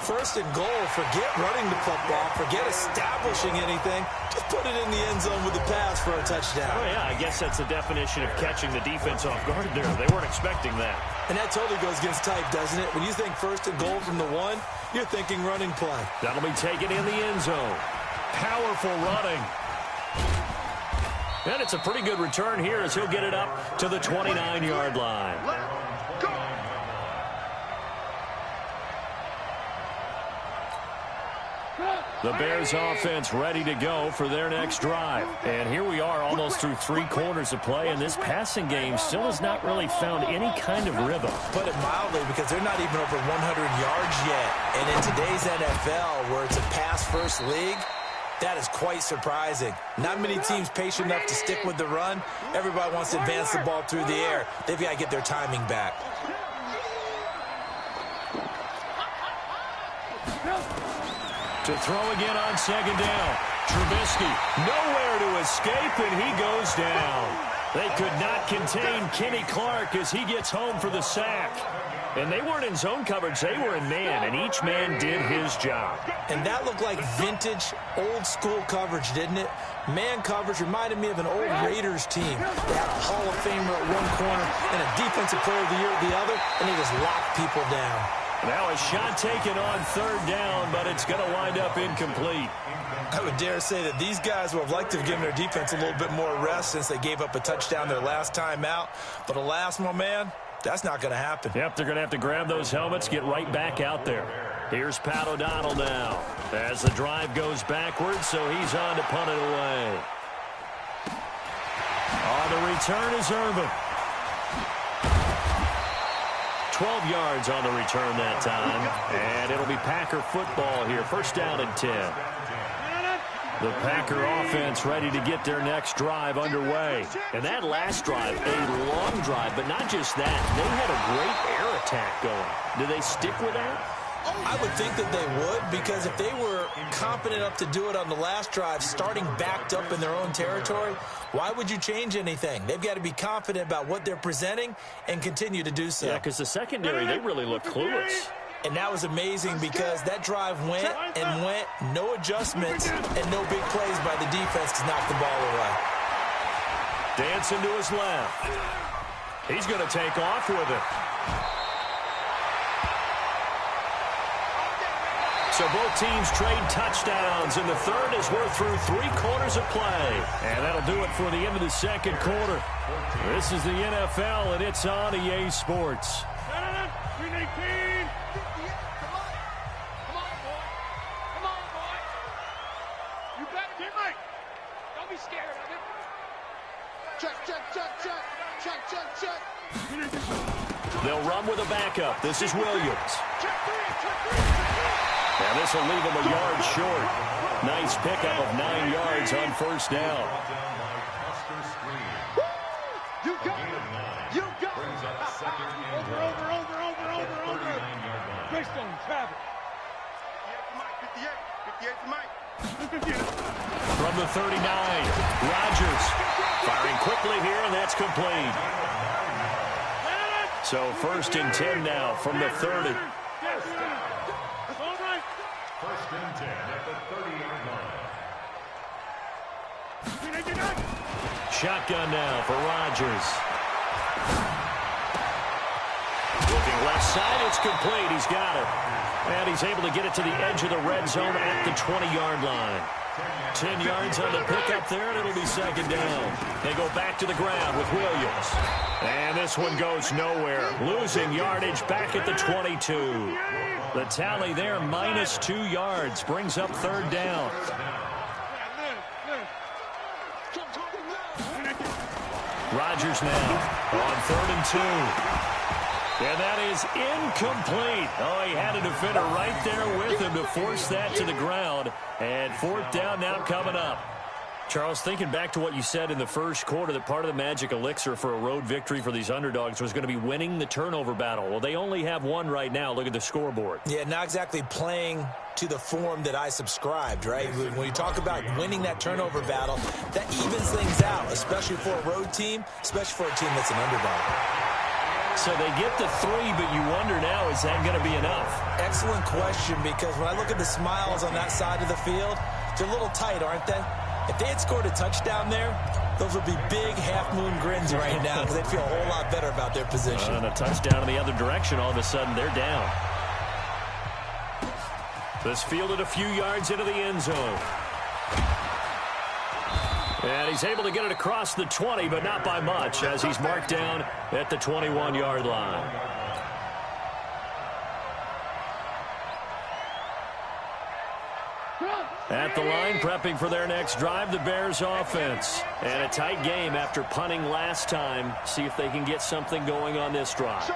1st and goal. Forget running the football. Forget establishing anything. Just put it in the end zone with the pass for a touchdown. Oh, yeah, I guess that's the definition of catching the defense off guard there. They weren't expecting that. And that totally goes against type, doesn't it? When you think 1st and goal from the 1, you're thinking running play. That'll be taken in the end zone. Powerful running. And it's a pretty good return here as he'll get it up to the 29-yard line. The Bears offense ready to go for their next drive. And here we are almost through 3 quarters of play, and this passing game still has not really found any kind of rhythm. Put it mildly, because they're not even over 100 yards yet. And in today's NFL, where it's a pass-first league, That is quite surprising. Not many teams patient enough to stick with the run. Everybody wants to advance the ball through the air. They've got to get their timing back. To throw again on second down. Trubisky nowhere to escape, and he goes down. They could not contain Kenny Clark as he gets home for the sack. And they weren't in zone coverage. They were in man, and each man did his job. And that looked like vintage, old-school coverage, didn't it? Man coverage reminded me of an old Raiders team. They had a Hall of Famer at one corner and a Defensive Player of the Year at the other, and they just locked people down. Now a shot taken on third down, but it's going to wind up incomplete. I would dare say that these guys would have liked to have given their defense a little bit more rest since they gave up a touchdown their last time out. But alas, my man, that's not going to happen. Yep, they're going to have to grab those helmets, get right back out there. Here's Pat O'Donnell now as the drive goes backwards, so he's on to punt it away. On the return is Irvin. 12 yards on the return that time, and it'll be Packer football here. First down and 10. The Packer offense ready to get their next drive underway. And that last drive, a long drive, but not just that. They had a great air attack going. Do they stick with that? I would think that they would, because if they were competent enough to do it on the last drive, starting backed up in their own territory, why would you change anything? They've got to be confident about what they're presenting and continue to do so. Yeah, because the secondary, they really look clueless. And that was amazing because that drive went and went, no adjustments, and no big plays by the defense to knock the ball away. Dancing to his left. He's going to take off with it. So both teams trade touchdowns, and the third as we're through 3 quarters of play. And that'll do it for the end of the second quarter. This is the NFL, and it's on EA Sports. They'll run with a backup. This is Williams. And this will leave him a yard short. Nice pickup of 9 yards on first down. You got it. You got it. Over. Greystone, Travis. 58. From the 39, Rodgers firing quickly here, and that's complete. So first and 10 now from the 30. First and 10 at the 30-yard line. Shotgun now for Rodgers. Looking left side, it's complete. He's got it. And he's able to get it to the edge of the red zone at the 20-yard line. 10 yards on the pickup there, and it'll be second down. They go back to the ground with Williams. And this one goes nowhere. Losing yardage back at the 22. The tally there, minus 2 yards, brings up third down. Rodgers now on 3rd and 2. And that is incomplete. Oh, he had a defender right there with him to force that to the ground. And 4th down now coming up. Charles, thinking back to what you said in the first quarter, that part of the magic elixir for a road victory for these underdogs was going to be winning the turnover battle. Well, they only have one right now. Look at the scoreboard. Yeah, not exactly playing to the form that I subscribed, right? When you talk about winning that turnover battle, that evens things out, especially for a road team, especially for a team that's an underdog. So they get the 3, but you wonder now, is that going to be enough? Excellent question, because when I look at the smiles on that side of the field, they're a little tight, aren't they? If they had scored a touchdown there, those would be big half-moon grins right now because they'd feel a whole lot better about their position. And a touchdown in the other direction, all of a sudden they're down. This fielded a few yards into the end zone. And he's able to get it across the 20, but not by much, as he's marked down at the 21-yard line. At the line, prepping for their next drive, the Bears offense. And a tight game after punting last time. See if they can get something going on this drive.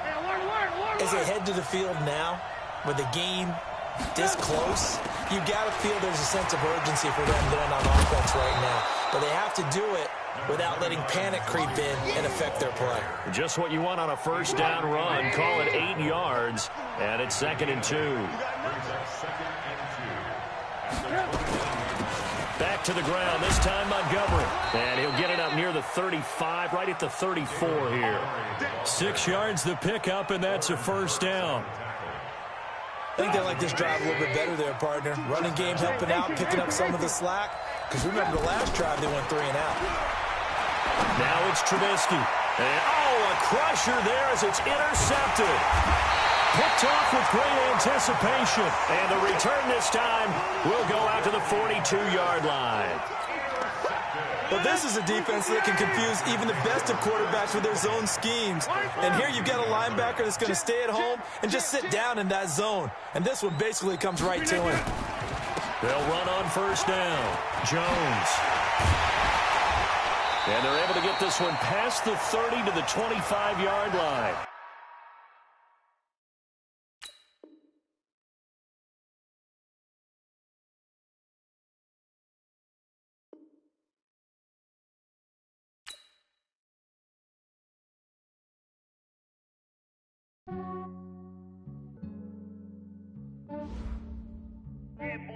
As they head to the field now, with the game this close, you got to feel there's a sense of urgency for them then on offense right now. But they have to do it without letting panic creep in and affect their play. Just what you want on a first down run. Call it 8 yards, and it's 2nd and 2. Back to the ground, this time Montgomery. And he'll get it up near the 35, right at the 34 here. 6 yards the pickup, and that's a first down. I think they like this drive a little bit better there, partner. Running game helping out, picking up some of the slack. Because remember the last drive, they went 3 and out. Now it's Trubisky. And, a crusher there as it's intercepted. Picked off with great anticipation. And the return this time will go out to the 42-yard line. But this is a defense that can confuse even the best of quarterbacks with their zone schemes. And here you've got a linebacker that's going to stay at home and just sit down in that zone. And this one basically comes right to him. They'll run on first down. Jones. And they're able to get this one past the 30 to the 25-yard line.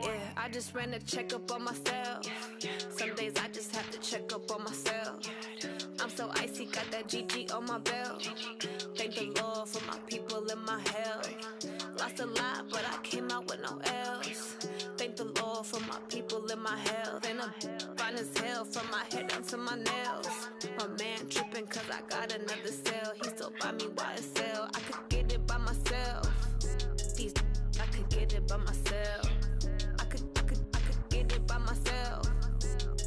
Yeah, I just ran a checkup on myself. Some days I just have to check up on myself. I'm so icy, got that GG on my belt. Thank the Lord for my people in my health. Lost a lot, but I came out with no else. Thank the Lord for my people in my health. And I'm fine as hell from my head down to my nails. My man tripping cause I got another cell. He still buy me YSL. I could get it by myself. These I could get it by myself. I could get it by myself.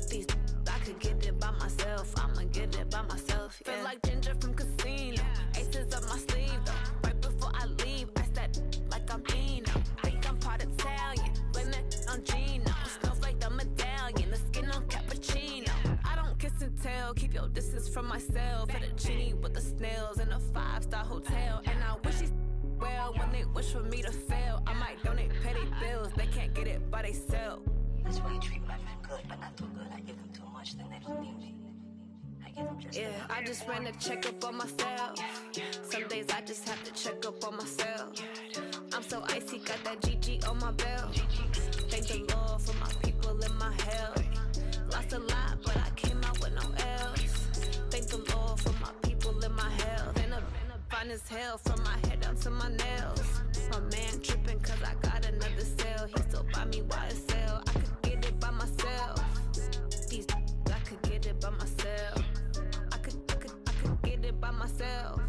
These I could get it by myself. I'ma get it by myself. Yeah. Feel like Ginger from Casino. Aces up my sleeve though. Right before I leave, I step like I'm Eno. Think I'm part Italian. Blame that on Gino. Smells like the medallion. The skin on cappuccino. I don't kiss and tell. Keep your distance from myself. Fettuccine with the snails in a 5-star hotel. And I wish he's well when they wish for me to fail. I might donate petty bills. They can't get it by themselves. That's why you treat my men good, but not too good. I give them too much, then they don't need me. I give them just enough. I just ran a checkup on myself. Some days I just have to check up on myself. I'm so icy, got that GG on my belt. Thank the Lord for my people in my health. Lost a lot, but I came out with no else. Thank the Lord for my people in my health. And I'm fine as hell from my head down to my nails. My man tripping cause I got another cell. He still buy me YSL. I could get it by myself. These I could get it by myself. I could get it by myself.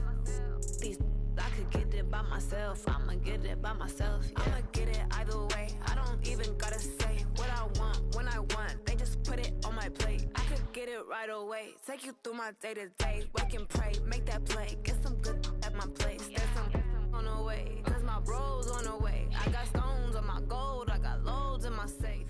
These I could get it by myself. I'ma get it by myself. Yeah. I'ma get it either way. I don't even gotta say what I want when I want. They just put it on my plate. I could get it right away. Take you through my day to day. Wake and pray, make that play. Get some good at my place. There's some on the way. Cause my bro's on the way. I got stones on my gold. I got loads in my safe.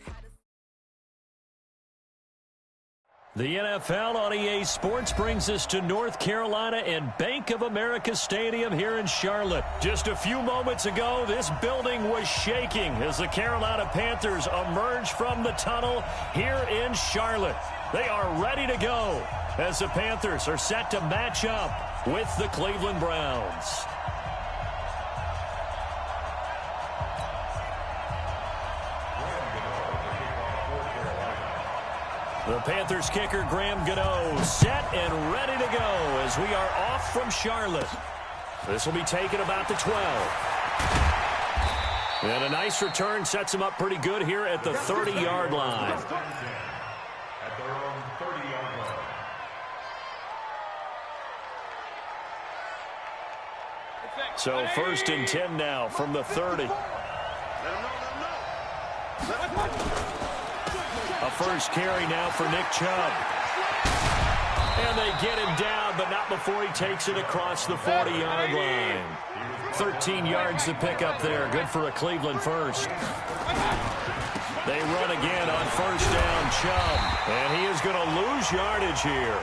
The NFL on EA Sports brings us to North Carolina and Bank of America Stadium here in Charlotte. Just a few moments ago, this building was shaking as the Carolina Panthers emerged from the tunnel here in Charlotte. They are ready to go as the Panthers are set to match up with the Cleveland Browns. The Panthers kicker, Graham Gano, set and ready to go as we are off from Charlotte. This will be taken about the 12. And a nice return sets him up pretty good here at the 30-yard line. At their own 30-yard line. So 1st and 10 now from the 30. A first carry now for Nick Chubb. And they get him down, but not before he takes it across the 40-yard line. 13 yards to pick up there. Good for a Cleveland first. They run again on first down, Chubb. And he is going to lose yardage here.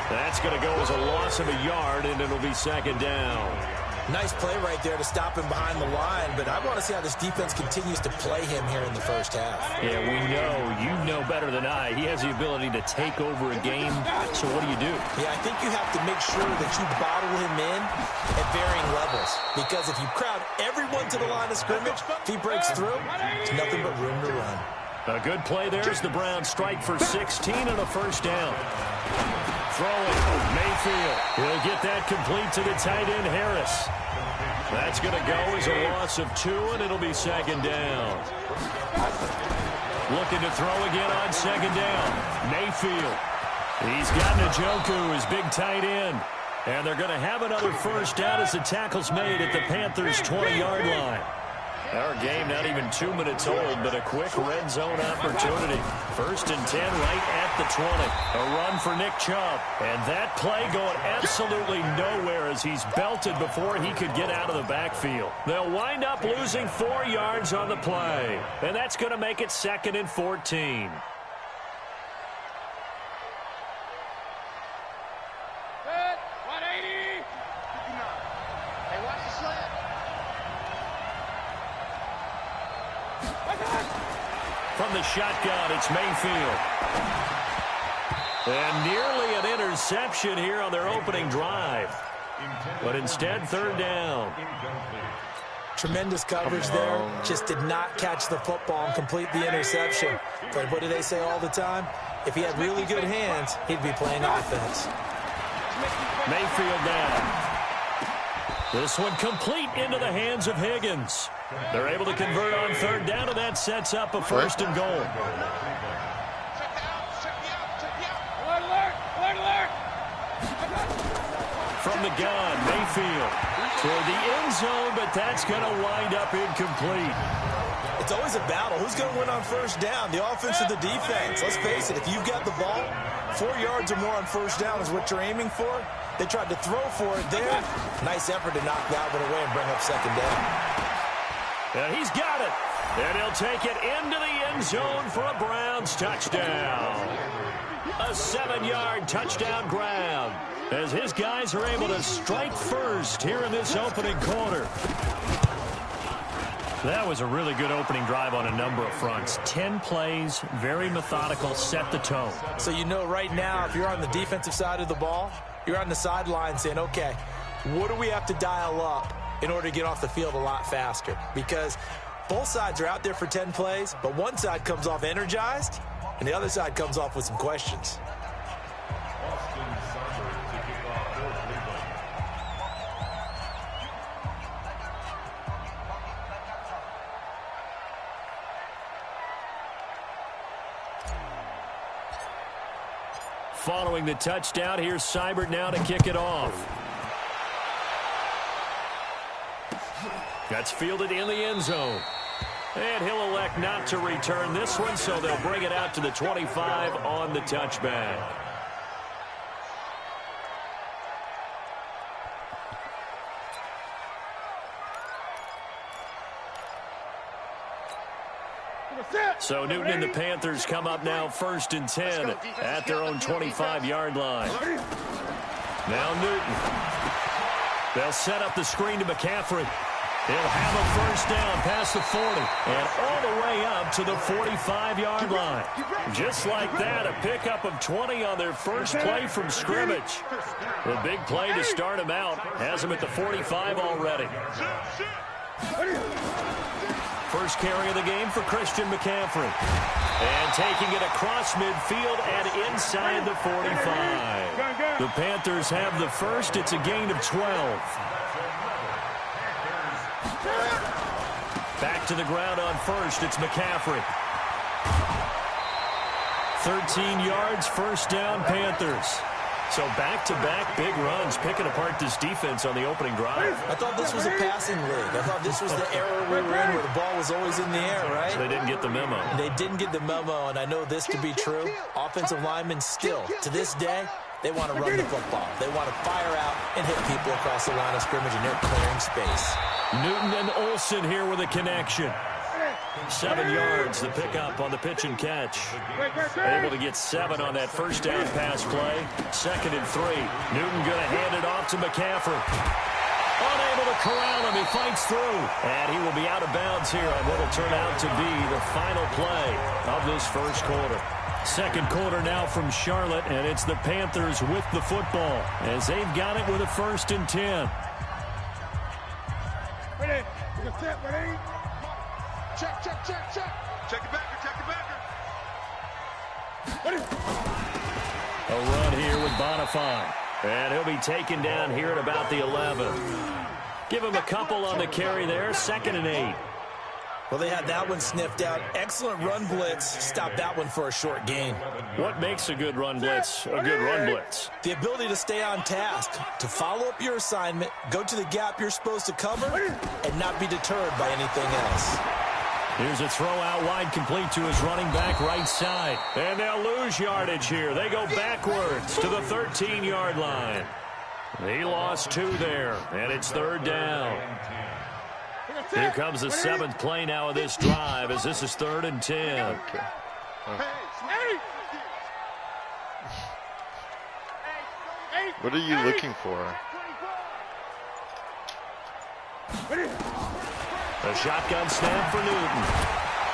That's going to go as a loss of a yard, and it'll be 2nd down. Nice play right there to stop him behind the line, but I want to see how this defense continues to play him here in the first half. Yeah, we know. You know better than I. He has the ability to take over a game, so what do? Yeah, I think you have to make sure that you bottle him in at varying levels, because if you crowd everyone to the line of scrimmage, if he breaks through, there's nothing but room to run. A good play there as the Browns strike for 16 and a first down. Throwing, Mayfield. He'll get that complete to the tight end, Harris. That's going to go as a loss of 2, and it'll be second down. Looking to throw again on second down. Mayfield. He's got Njoku, his big tight end. And they're going to have another first down as the tackle's made at the Panthers' 20-yard line. Our game not even 2 minutes old, but a quick red zone opportunity. 1st and 10 right at the 20. A run for Nick Chubb. And that play going absolutely nowhere as he's belted before he could get out of the backfield. They'll wind up losing 4 yards on the play. And that's going to make it 2nd and 14. From the shotgun, it's Mayfield. And nearly an interception here on their opening drive. But instead, 3rd down. Tremendous coverage there. Just did not catch the football and complete the interception. But what do they say all the time? If he had really good hands, he'd be playing offense. Mayfield down. This one complete into the hands of Higgins. They're able to convert on 3rd down, and that sets up a 1st and goal. From the gun, Mayfield toward the end zone, but that's going to wind up incomplete. It's always a battle. Who's going to win on 1st down, the offense or the defense? Let's face it, if you've got the ball, 4 yards or more on 1st down is what you're aiming for. They tried to throw for it there. Nice effort to knock that one away and bring up 2nd down. And he's got it. And he'll take it into the end zone for a Browns touchdown. A 7-yard touchdown grab as his guys are able to strike first here in this opening quarter. That was a really good opening drive on a number of fronts. 10 plays, very methodical, set the tone. So you know right now, if you're on the defensive side of the ball, you're on the sideline saying, okay, what do we have to dial up in order to get off the field a lot faster? Because both sides are out there for 10 plays, but one side comes off energized, and the other side comes off with some questions. Following the touchdown, here's Seibert now to kick it off. That's fielded in the end zone. And he'll elect not to return this one, so they'll bring it out to the 25 on the touchback. So Newton and the Panthers come up now 1st and 10 at their own 25-yard line. Now Newton. They'll set up the screen to McCaffrey. He'll have a 1st down past the 40 and all the way up to the 45-yard line. Just like that, a pickup of 20 on their first play from scrimmage. The big play to start him out has him at the 45 already. First carry of the game for Christian McCaffrey. And taking it across midfield and inside the 45. The Panthers have the first. It's a gain of 12. Back to the ground on 1st. It's McCaffrey. 13 yards, 1st down, Panthers. So back-to-back big runs, picking apart this defense on the opening drive. I thought this was a passing league. I thought this was the era we were in where the ball was always in the air, right? They didn't get the memo. They didn't get the memo, and I know this to be true. Offensive linemen still, to this day, they want to run the football. They want to fire out and hit people across the line of scrimmage, and they're clearing space. Newton and Olsen here with a connection. 7 yards, the pickup on the pitch and catch. Able to get 7 on that 1st down pass play. 2nd and 3. Newton going to hand it off to McCaffrey. Unable to corral him. He fights through. And he will be out of bounds here on what will turn out to be the final play of this first quarter. Second quarter now from Charlotte, and it's the Panthers with the football as they've got it with a 1st and 10. Ready? You can set, ready? Check, check, check, check. Check it backer, check it backer. Ready? A run here with Bonifant. And he'll be taken down here at about the 11. Give him a couple on the carry there. 2nd and 8. Well, they had that one sniffed out. Excellent run blitz. Stop that one for a short gain. What makes a good run blitz a good run blitz? The ability to stay on task, to follow up your assignment, go to the gap you're supposed to cover, and not be deterred by anything else. Here's a throw out wide, complete to his running back right side. And they'll lose yardage here. They go backwards to the 13-yard line. He lost 2 there, and it's 3rd down. Here comes the 7th play now of this drive as this is 3rd and 10. What are you looking for? A shotgun snap for Newton.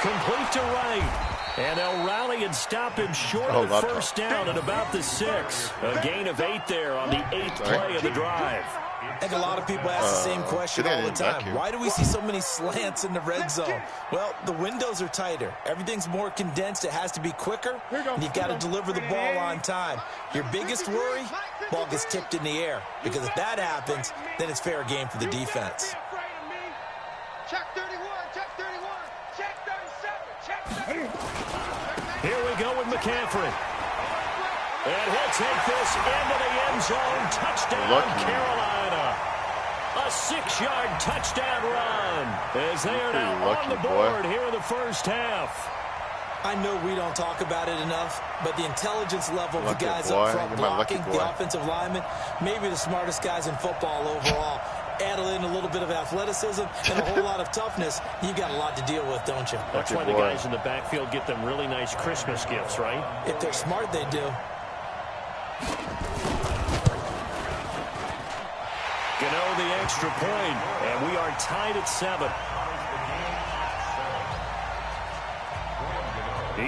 Complete to right. And they'll rally and stop him short of the 1st down at about the 6. A gain of 8 there on the 8th play of the drive. I think a lot of people ask the same question all the time. Why do we see so many slants in the red zone? Well, the windows are tighter. Everything's more condensed. It has to be quicker, and you've got to deliver the ball on time. Your biggest worry, ball gets tipped in the air, because if that happens, then it's fair game for the defense. Check 31, check 31, check 37, check 37. Here we go with McCaffrey. And he'll take this into the end zone. Touchdown, Carolina. A 6-yard touchdown run as they are now on the board here in the first half. I know we don't talk about it enough, but the intelligence level of the guys up front blocking, the offensive linemen, maybe the smartest guys in football overall. Add in a little bit of athleticism and a whole lot of toughness, you've got a lot to deal with, don't you? That's why the guys in the backfield get them really nice Christmas gifts, right? If they're smart, they do. Gano the extra point, and we are tied at 7.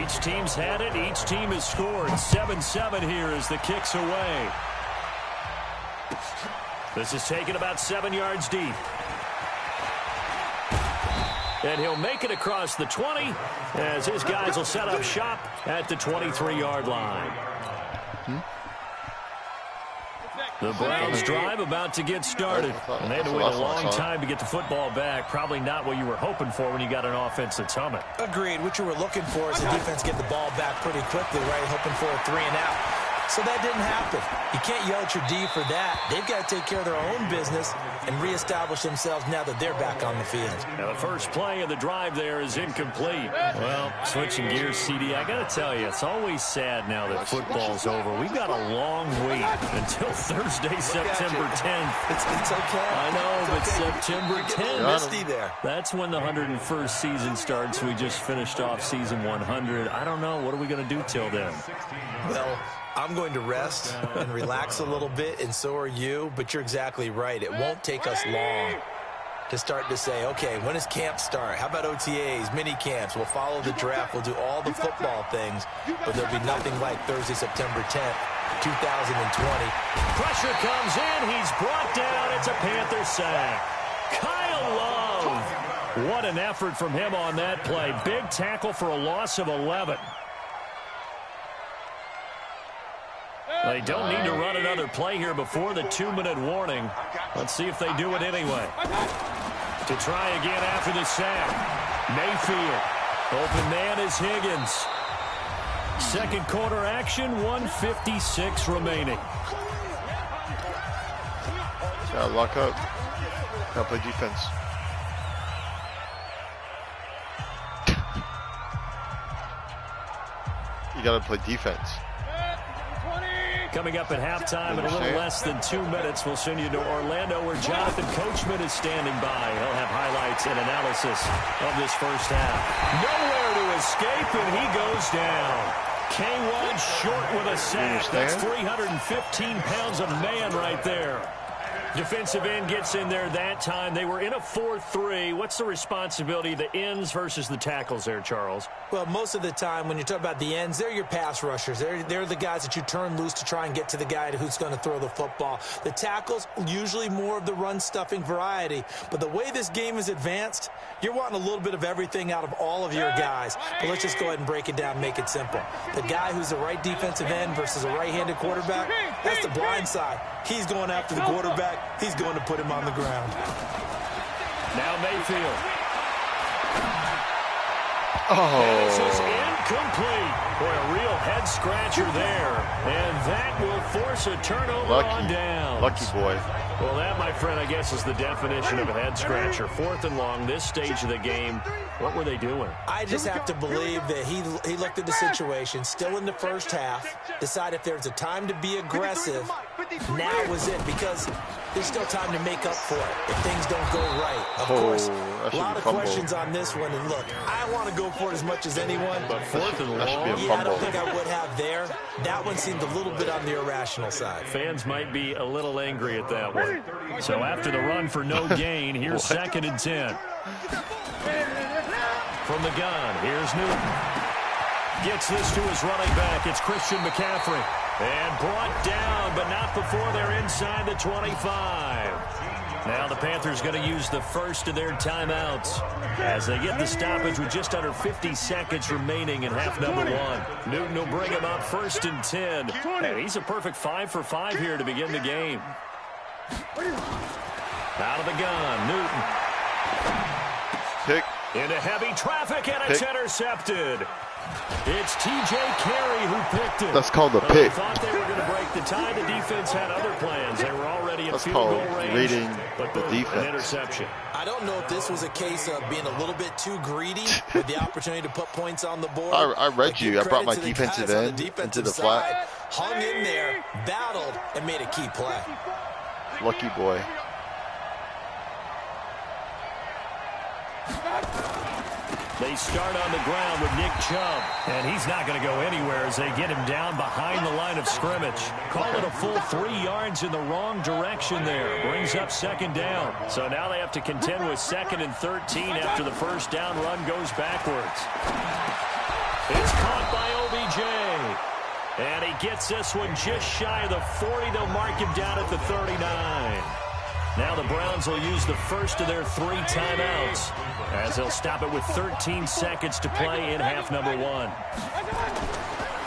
Each team's had it. Each team has scored. 7-7 here as the kick's away. This is taken about 7 yards deep. And he'll make it across the 20 as his guys will set up shop at the 23-yard line. The Browns drive about to get started. And they had to wait a long time to get the football back. Probably not what you were hoping for when you got an offense that's humming. Agreed. What you were looking for is the defense get the ball back pretty quickly, right? Hoping for a 3 and out. So that didn't happen. You can't yell at your D for that. They've got to take care of their own business and reestablish themselves now that they're back on the field. Now the first play of the drive there is incomplete. Well, switching gears, CD, I got to tell you, it's always sad now that football's over. We've got a long wait until Thursday, September 10th. It's okay. I know, but okay. September 10th. Misty there. That's when the 101st season starts. We just finished off season 100. I don't know. What are we going to do till then? Well, I'm going to rest and relax a little bit, and so are you, but you're exactly right. It won't take us long to start to say, okay, when does camp start? How about OTAs, mini camps? We'll follow the draft. We'll do all the football things, but there'll be nothing like Thursday, September 10th, 2020. Pressure comes in. He's brought down. It's a Panther sack. Kyle Love. What an effort from him on that play. Big tackle for a loss of 11. They don't need to run another play here before the 2-minute warning. Let's see if they do it anyway. To try again after the sack. Mayfield. Open man is Higgins. Second quarter action, 1:56 remaining. Gotta lock up. Gotta play defense. You gotta play defense. Coming up at halftime in a little less than 2 minutes, we'll send you to Orlando where Jonathan Coachman is standing by. He'll have highlights and analysis of this first half. Nowhere to escape, and he goes down. K1 short with a sack. That's 315 pounds of man right there. Defensive end gets in there that time. They were in a 4-3. What's the responsibility of the ends versus the tackles there, Charles? Well, most of the time when you talk about the ends, they're your pass rushers. They're the guys that you turn loose to try and get to the guy who's going to throw the football. The tackles, usually more of the run-stuffing variety. But the way this game is advanced, you're wanting a little bit of everything out of all of your guys. But let's just go ahead and break it down and make it simple. The guy who's the right defensive end versus a right-handed quarterback, that's the blind side. He's going after the quarterback. He's going to put him on the ground. Now Mayfield. Oh. This is incomplete. Boy, a real head-scratcher there. And that will force a turnover on downs. Lucky boy. Well, that, my friend, I guess is the definition of a head-scratcher. 4th and long, this stage of the game. What were they doing? I just have to believe that he looked at the situation, still in the first half, decided if there's a time to be aggressive, now was it, because there's still time to make up for it if things don't go right. Of course, a lot of questions on this one, and look, I want to go for it as much as anyone. But 4th and long, yeah, I don't think I would have there. That one seemed a little bit on the irrational side. Fans might be a little angry at that one. So after the run for no gain, here's 2nd and 10. From the gun, here's Newton. Gets this to his running back. It's Christian McCaffrey. And brought down, but not before they're inside the 25. Now the Panthers going to use the first of their timeouts as they get the stoppage with just under 50 seconds remaining in half number 1. Newton will bring him up 1st and 10. And he's a perfect 5 for 5 here to begin the game. Out of the gun, Newton. Pick. Into heavy traffic, and it's intercepted. It's T.J. Carey who picked it. That's called a pick. They thought they were going to break the tie. The defense had other plans. They were already in field goal range. Reading but the defense. An interception. I don't know if this was a case of being a little bit too greedy with the opportunity to put points on the board. I read you. I brought my defensive end into the flat. Hung in there, battled, and made a key play. Lucky boy. They start on the ground with Nick Chubb, and he's not going to go anywhere as they get him down behind the line of scrimmage. Call it a full 3 yards in the wrong direction there. Brings up 2nd down. So now they have to contend with 2nd and 13 after the first down run goes backwards. It's caught by OBJ. And he gets this one just shy of the 40. They'll mark him down at the 39. Now the Browns will use the first of their 3 timeouts as they'll stop it with 13 seconds to play in half number 1.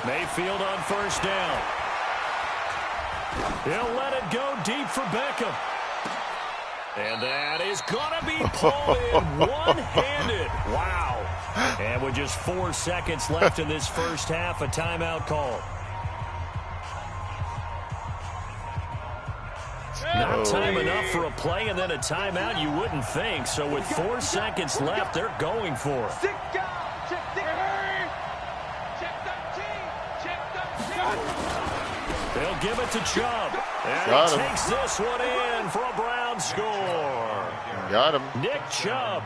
Mayfield on 1st down. He'll let it go deep for Beckham. And that is going to be pulled in one-handed. Wow. And with just 4 seconds left in this first half, a timeout call. Not time enough for a play and then a timeout, you wouldn't think. So with 4 seconds left, they're going for it. They'll give it to Chubb. And he takes this one in for a Brown score. Got him. Nick Chubb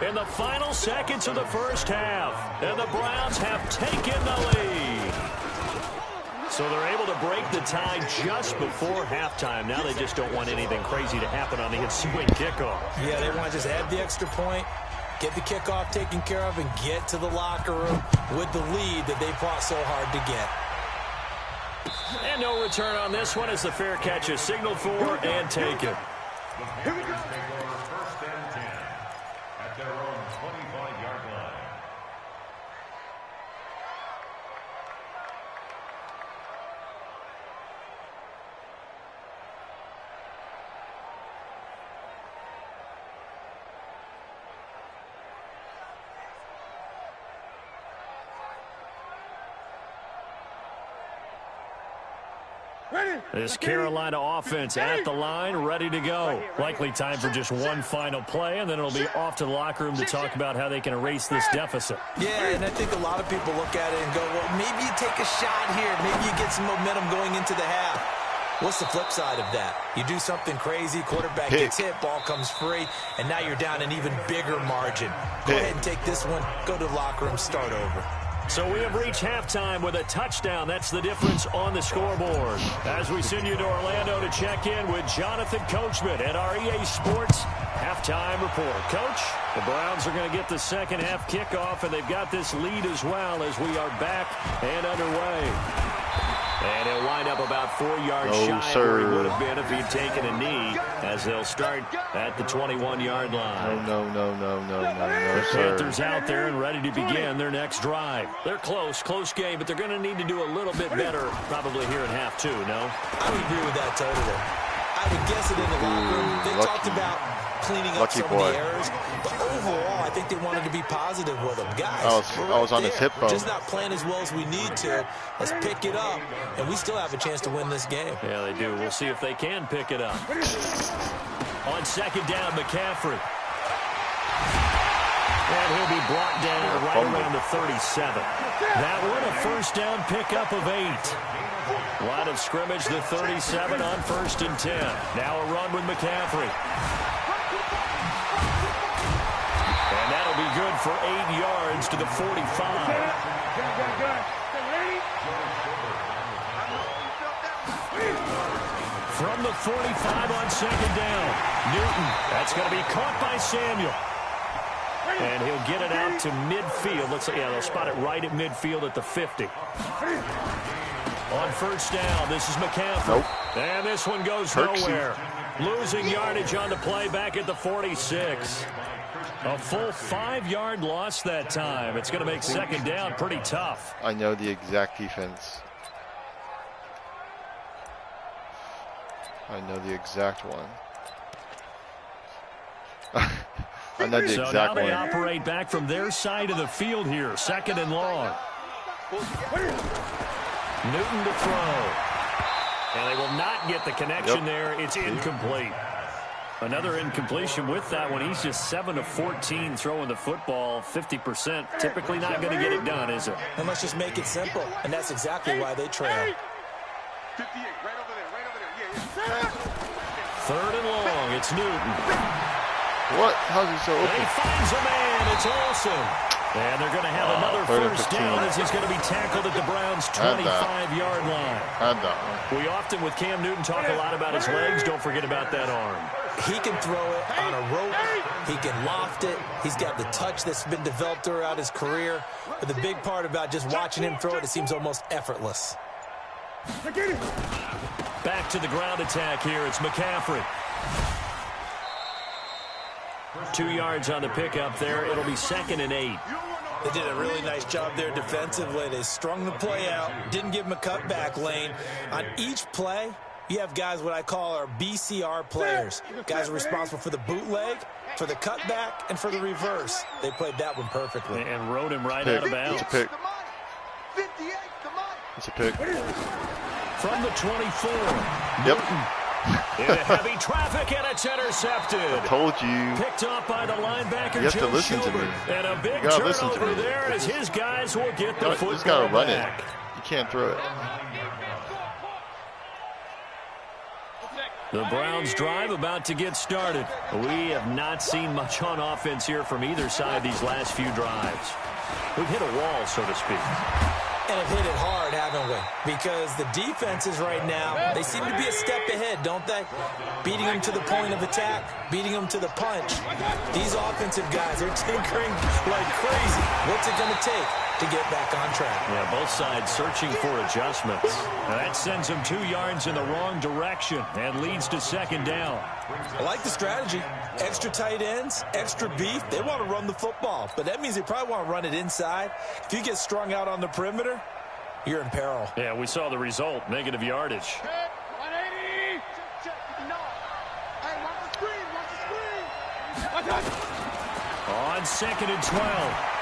in the final seconds of the first half. And the Browns have taken the lead. So they're able to break the tie just before halftime. Now they just don't want anything crazy to happen on the ensuing kickoff. Yeah, they want to just add the extra point, get the kickoff taken care of, and get to the locker room with the lead that they fought so hard to get. And no return on this one as the fair catch is signaled for and taken. Here we go. 1st and 10 at their own 25-yard line. This Carolina offense at the line, ready to go. Likely time for just one final play, and then it'll be off to the locker room to talk about how they can erase this deficit. Yeah, and I think a lot of people look at it and go, well, maybe you take a shot here. Maybe you get some momentum going into the half. What's the flip side of that? You do something crazy, quarterback gets hit, ball comes free, and now you're down an even bigger margin. Go ahead and take this one, go to the locker room, start over. So we have reached halftime with a touchdown. That's the difference on the scoreboard. As we send you to Orlando to check in with Jonathan Coachman at our EA Sports halftime report. Coach, the Browns are going to get the second half kickoff, and they've got this lead as well as we are back and underway. And he'll wind up about 4 yards shy of where he would have been if he'd taken a knee, as they'll start at the 21-yard line. No, The Panthers out there and ready to begin their next drive. They're close game, but they're going to need to do a little bit better probably here in half two, no? I would agree with that totally. I would guess it in the locker room. They talked about cleaning up some of the errors, but overall, I think they wanted to be positive with them. Guys, I was on his hip bone. Just not playing as well as we need to. Let's pick it up, and we still have a chance to win this game. Yeah, they do. We'll see if they can pick it up. On second down, McCaffrey. And he'll be brought down right around the 37. That one a first down pickup of 8. Line of scrimmage, the 37 on 1st and 10. Now a run with McCaffrey. And that'll be good for 8 yards to the 45. From the 45 on second down, Newton. That's going to be caught by Samuel. And he'll get it out to midfield. Let's say, yeah, they'll spot it right at midfield at the 50. On first down, this is McCaffrey. Nope. And this one goes nowhere. Losing yardage on the play back at the 46. A full 5-yard loss that time. It's going to make second down pretty tough. I know the exact defense. I know the exact one. I know the exact one. So now they operate back from their side of the field here. Second and long. Newton to throw. And they will not get the connection there. It's incomplete. Another incompletion with that one. He's just 7 of 14 throwing the football. 50%. Typically not going to get it done, is it? And let's just make it simple. And that's exactly why they trail. 58, right over there, right over there. Yeah. Third and long. It's Newton. What? How's he so And open? he finds a man. It's Olsen. And they're going to have another first down as he's going to be tackled at the Browns' 25-yard line. We often, with Cam Newton, talk a lot about his legs. Don't forget about that arm. He can throw it on a rope. He can loft it. He's got the touch that's been developed throughout his career. But the big part about just watching him throw it, it seems almost effortless. Back to the ground attack here. It's McCaffrey. 2 yards on the pickup there. It'll be 2nd and 8. They did a really nice job there defensively. They strung the play out, didn't give him a cutback lane. On each play, you have guys what I call our BCR players. Guys are responsible for the bootleg, for the cutback, and for the reverse. They played that one perfectly. And rode him right out of bounds. It's a pick. It's a pick. From the 24. Yep. Into heavy traffic, and it's intercepted. I told you. Picked up by the linebacker, You have Joe to listen to me. And a big You gotta listen to turnover me. there as his guys will get the football You just gotta run back. it. You can't throw it. The Browns drive about to get started. We have not seen much on offense here from either side these last few drives. We've hit a wall, so to speak. And have hit it hard, haven't we? Because the defenses right now, they seem to be a step ahead, don't they? Beating them to the point of attack, beating them to the punch. These offensive guys are tinkering like crazy. What's it going to take to get back on track? Yeah, both sides searching for adjustments. Now that sends them 2 yards in the wrong direction and leads to second down. I like the strategy. Extra tight ends, extra beef. They want to run the football, but that means they probably want to run it inside. If you get strung out on the perimeter, you're in peril. Yeah, we saw the result, negative yardage. 180. Check. No. Hey, watch the screen. On 2nd and 12,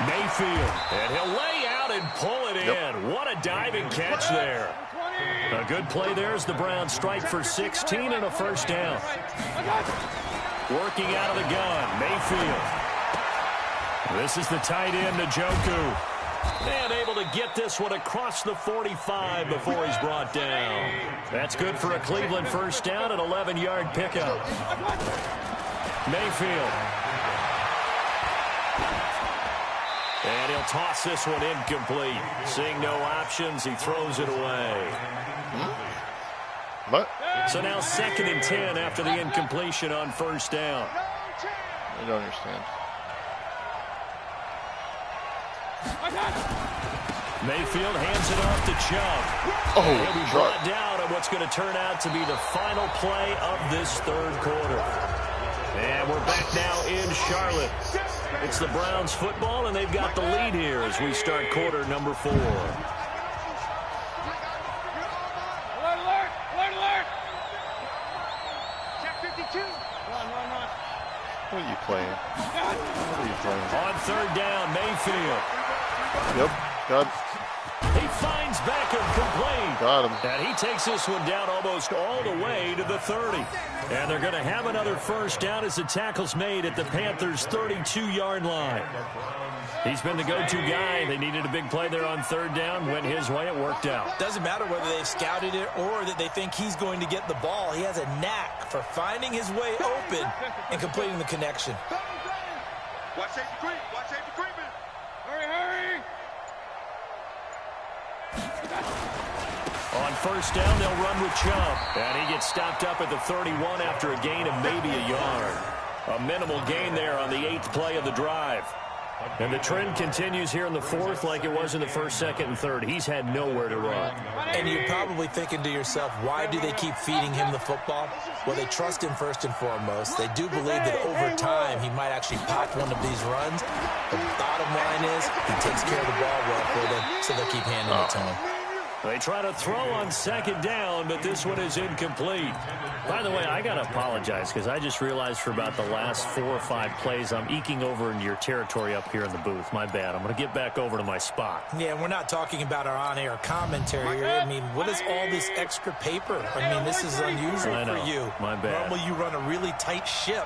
Mayfield. And he'll lay out and pull it in. What a diving catch there. A good play there as the Browns strike for 16 and a first down. Working out of the gun, Mayfield. This is the tight end, Njoku. And able to get this one across the 45 before he's brought down. That's good for a Cleveland first down, an 11-yard pickup. Mayfield. And And he'll toss this one incomplete. Seeing no options, he throws it away. What? So now 2nd and 10 after the incompletion on first down. I don't understand. Mayfield hands it off to Chubb. Oh, he'll be brought down on what's going to turn out to be the final play of this third quarter. And we're back now in Charlotte. It's the Browns football, and they've got the lead here as we start quarter number 4. What are you playing? What are you playing? On third down, Mayfield. Yep, got it. He finds Beckham complete. Got him. And he takes this one down almost all the way to the 30. And they're going to have another first down as the tackle's made at the Panthers' 32-yard line. He's been the go-to guy. They needed a big play there on third down. Went his way. It worked out. Doesn't matter whether they've scouted it or that they think he's going to get the ball. He has a knack for finding his way open and completing the connection. Watch safety creep. Watch safety creeping. Hurry. On first down, they'll run with Chubb. And he gets stopped up at the 31 after a gain of maybe a yard. A minimal gain there on the 8th play of the drive. And the trend continues here in the 4th like it was in the 1st, 2nd, and 3rd. He's had nowhere to run. And you're probably thinking to yourself, why do they keep feeding him the football? Well, they trust him first and foremost. They do believe that over time he might actually pop one of these runs. The bottom line is he takes care of the ball well for them, so they'll keep handing it to him. They try to throw on 2nd down, but this one is incomplete. By the way, I got to apologize because I just realized for about the last 4 or 5 plays, I'm eking over into your territory up here in the booth. My bad. I'm going to get back over to my spot. Yeah, we're not talking about our on-air commentary here. I mean, what is all this extra paper? I mean, this is unusual for you. My bad. Normally you run a really tight ship.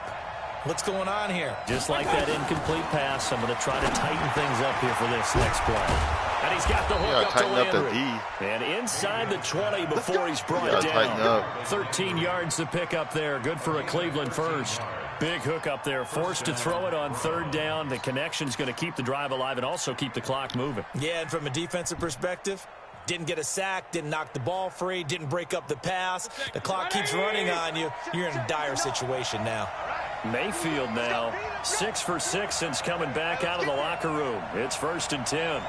What's going on here? Just like that incomplete pass, I'm going to try to tighten things up here for this next play. And he's got the hook up to Landry. And inside the 20 before he's brought down. 13 yards to pick up there. Good for a Cleveland first. Big hook up there. Forced to throw it on third down. The connection's going to keep the drive alive and also keep the clock moving. Yeah, and from a defensive perspective, didn't get a sack, didn't knock the ball free, didn't break up the pass. The clock keeps running on you. You're in a dire situation now. Mayfield now 6 for 6 since coming back out of the locker room. It's 1st and 10.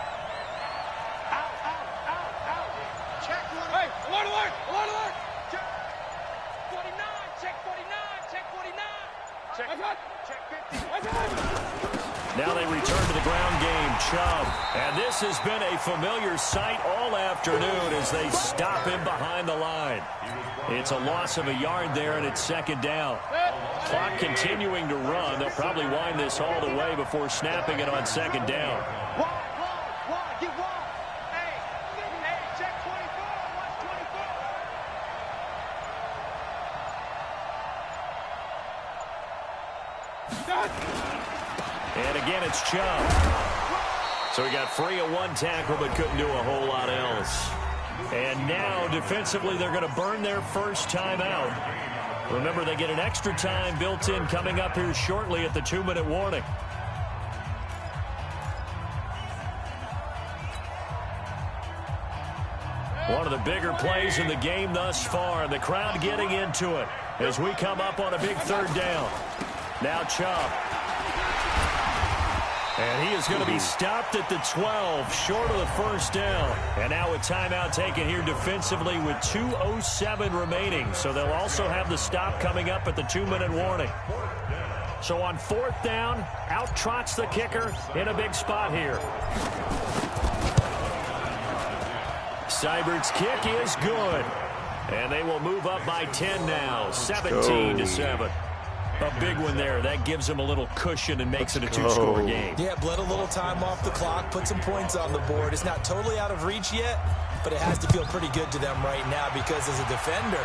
Now they return to the ground game. Chubb. And this has been a familiar sight all afternoon as they stop him behind the line. It's a loss of a yard there, and it's 2nd down. Clock continuing to run. They'll probably wind this all the way before snapping it on 2nd down. And again, it's Chubb. So he got free of one tackle but couldn't do a whole lot else. And now, defensively, they're going to burn their first timeout. Remember, they get an extra time built in coming up here shortly at the 2-minute warning. One of the bigger plays in the game thus far. The crowd getting into it as we come up on a big 3rd down. Now Chubb. And he is going to be stopped at the 12, short of the 1st down. And now a timeout taken here defensively with 2:07 remaining. So they'll also have the stop coming up at the 2-minute warning. So on 4th down, out trots the kicker in a big spot here. Seibert's kick is good. And they will move up by 10 now, 17-7. A big one there. That gives them a little cushion and makes it a 2-score game. Yeah, bled a little time off the clock, put some points on the board. It's not totally out of reach yet, but it has to feel pretty good to them right now because as a defender,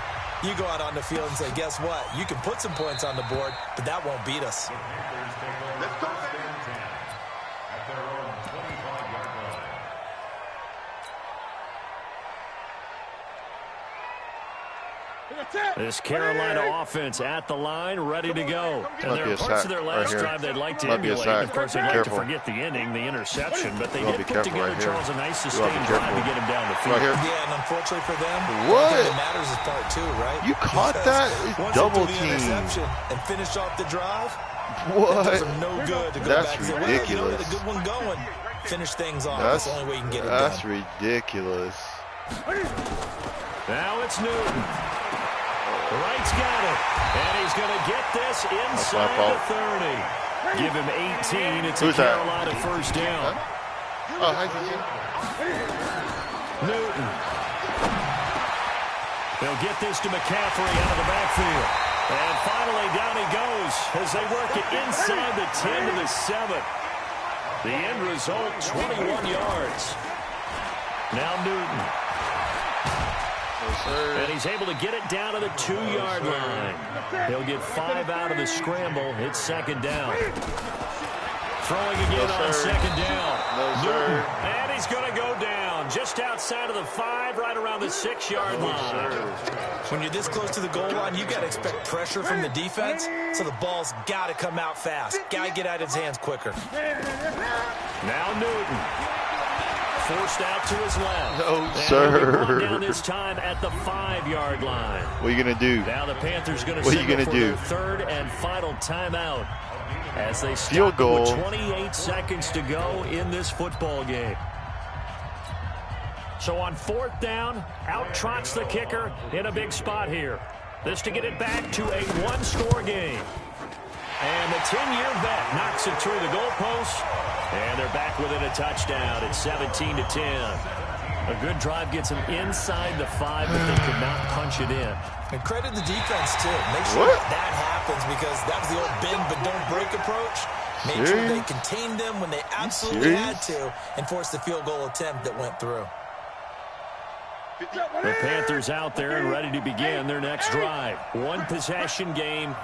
you go out on the field and say, guess what? You can put some points on the board, but that won't beat us. Let's go, at their own 25-yard line. This Carolina offense at the line, ready to go. And there be are a parts sack of their right last here. drive they'd like to Might be a emulate. sack. Of course, they'd like Careful. to forget the ending, the interception, but they You wanna did be put careful together, right here. Charles, a nice You wanna be sustained drive to careful. get him down the field. Right here. Yeah, and unfortunately for them, What? the thing that matters is part two, right? You caught Because that? It's once double they threw the team. interception and finished off the drive, What? it does them no good to go That's back and say, well, you know, we had ridiculous. a good one going. Finish things off. That's the only way you can get it That's done. ridiculous. Now it's Newton. Wright's got it. And he's going to get this inside the 30. Give him 18. It's Who's a that? Carolina first down. Oh, hi, TJ. Newton. They'll get this to McCaffrey out of the backfield. And finally, down he goes as they work it inside the 10 to the 7. The end result, 21 yards. Now Newton. Yes, sir. And he's able to get it down to the 2-yard line. He'll get 5 out of the scramble. It's second down. Throwing again on second down. No, sir. And he's going to go down just outside of the 5, right around the 6-yard line. When you're this close to the goal line, you got to expect pressure from the defense, so the ball's got to come out fast. Got to get out of his hands quicker. Now Newton. Forced out to his left. No, And sir. he'll be down this time at the 5-yard line. What are you going to do? Now the Panthers going to What are you signal gonna for do? their third and final timeout as they Field stop goal. with 28 seconds to go in this football game. So on fourth down, out trots the kicker in a big spot here. This to get it back to a one-score game. And the 10-year vet knocks it through the goalpost. And they're back within a touchdown. It's 17-10. A good drive gets them inside the 5, but they could not punch it in. And credit the defense, too. Make sure that happens, because that was the old bend but don't break approach. Made sure they contained them when they absolutely had to and forced the field goal attempt that went through. The Panthers out there and ready to begin their next drive. One possession game.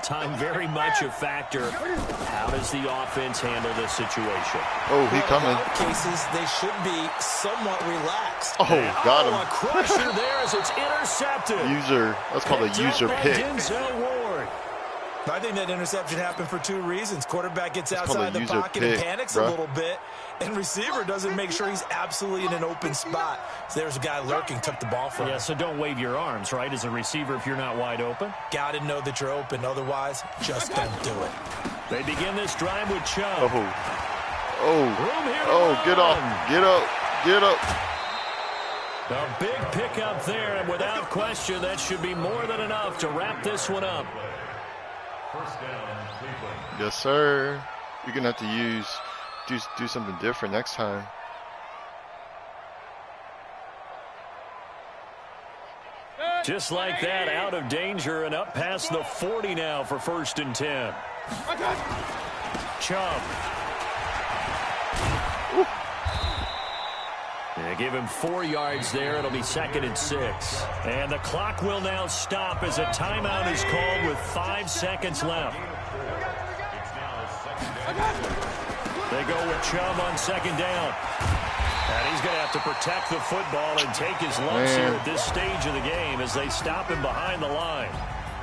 Time very much a factor. How does the offense handle this situation? Oh, he coming. In a lot of cases, they should be somewhat relaxed. Oh, got him. A crusher there as it's intercepted. User. That's called a Picked user up by pick. Denzel Ward. I think that interception happened for 2 reasons. Quarterback gets That's called outside a the user pocket and pick, panics bruh. a little bit, and receiver doesn't make sure he's absolutely in an open spot. So there's a guy lurking, took the ball from him. Yeah, so don't wave your arms, right, as a receiver if you're not wide open. Got to know that you're open. Otherwise, just don't do it. They begin this drive with Chubb. Oh, Room here to oh, get run. off. Get up. Get up. A big pickup there, and without question, that should be more than enough to wrap this one up. First down, Cleveland. Yes, sir. You're going to have to do something different next time. Just like that, out of danger and up past the 40 now for 1st and 10. Chubb. They give him 4 yards there. It'll be 2nd and 6. And the clock will now stop as a timeout is called with 5 seconds left. They go with Chubb on 2nd down. And he's going to have to protect the football and take his lumps here at this stage of the game as they stop him behind the line.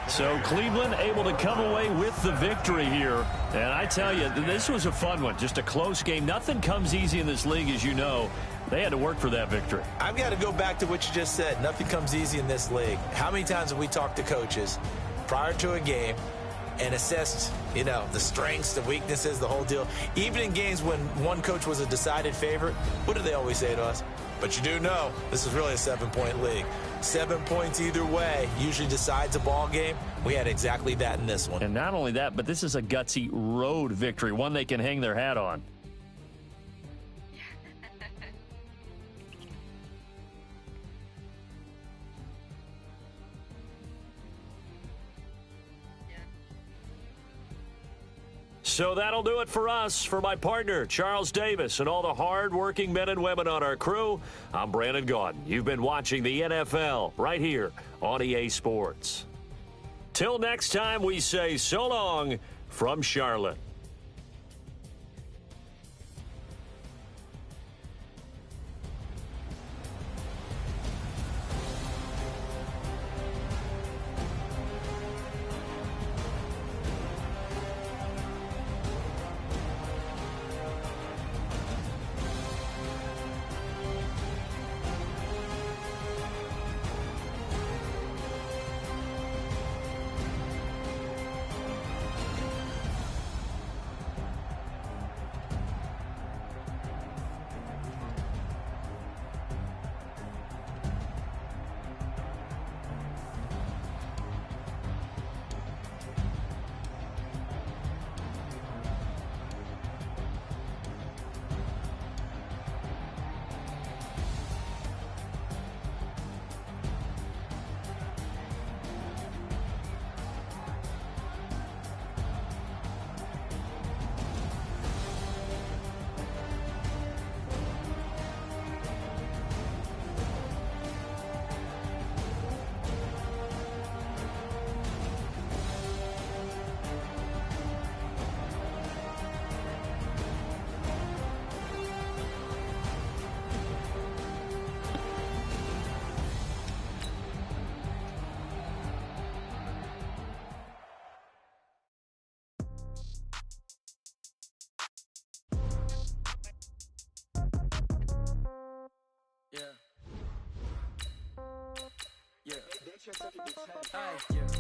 So Cleveland able to come away with the victory here. And I tell you, this was a fun one. Just a close game. Nothing comes easy in this league, as you know. They had to work for that victory. I've got to go back to what you just said. Nothing comes easy in this league. How many times have we talked to coaches prior to a game and assessed, the strengths, the weaknesses, the whole deal? Even in games when one coach was a decided favorite, what do they always say to us? But you do know this is really a 7-point league. 7 points either way usually decides a ball game. We had exactly that in this one. And not only that, but this is a gutsy road victory, one they can hang their hat on. So that'll do it for us. For my partner, Charles Davis, and all the hard-working men and women on our crew, I'm Brandon Gaudin. You've been watching the NFL right here on EA Sports. Till next time, we say so long from Charlotte.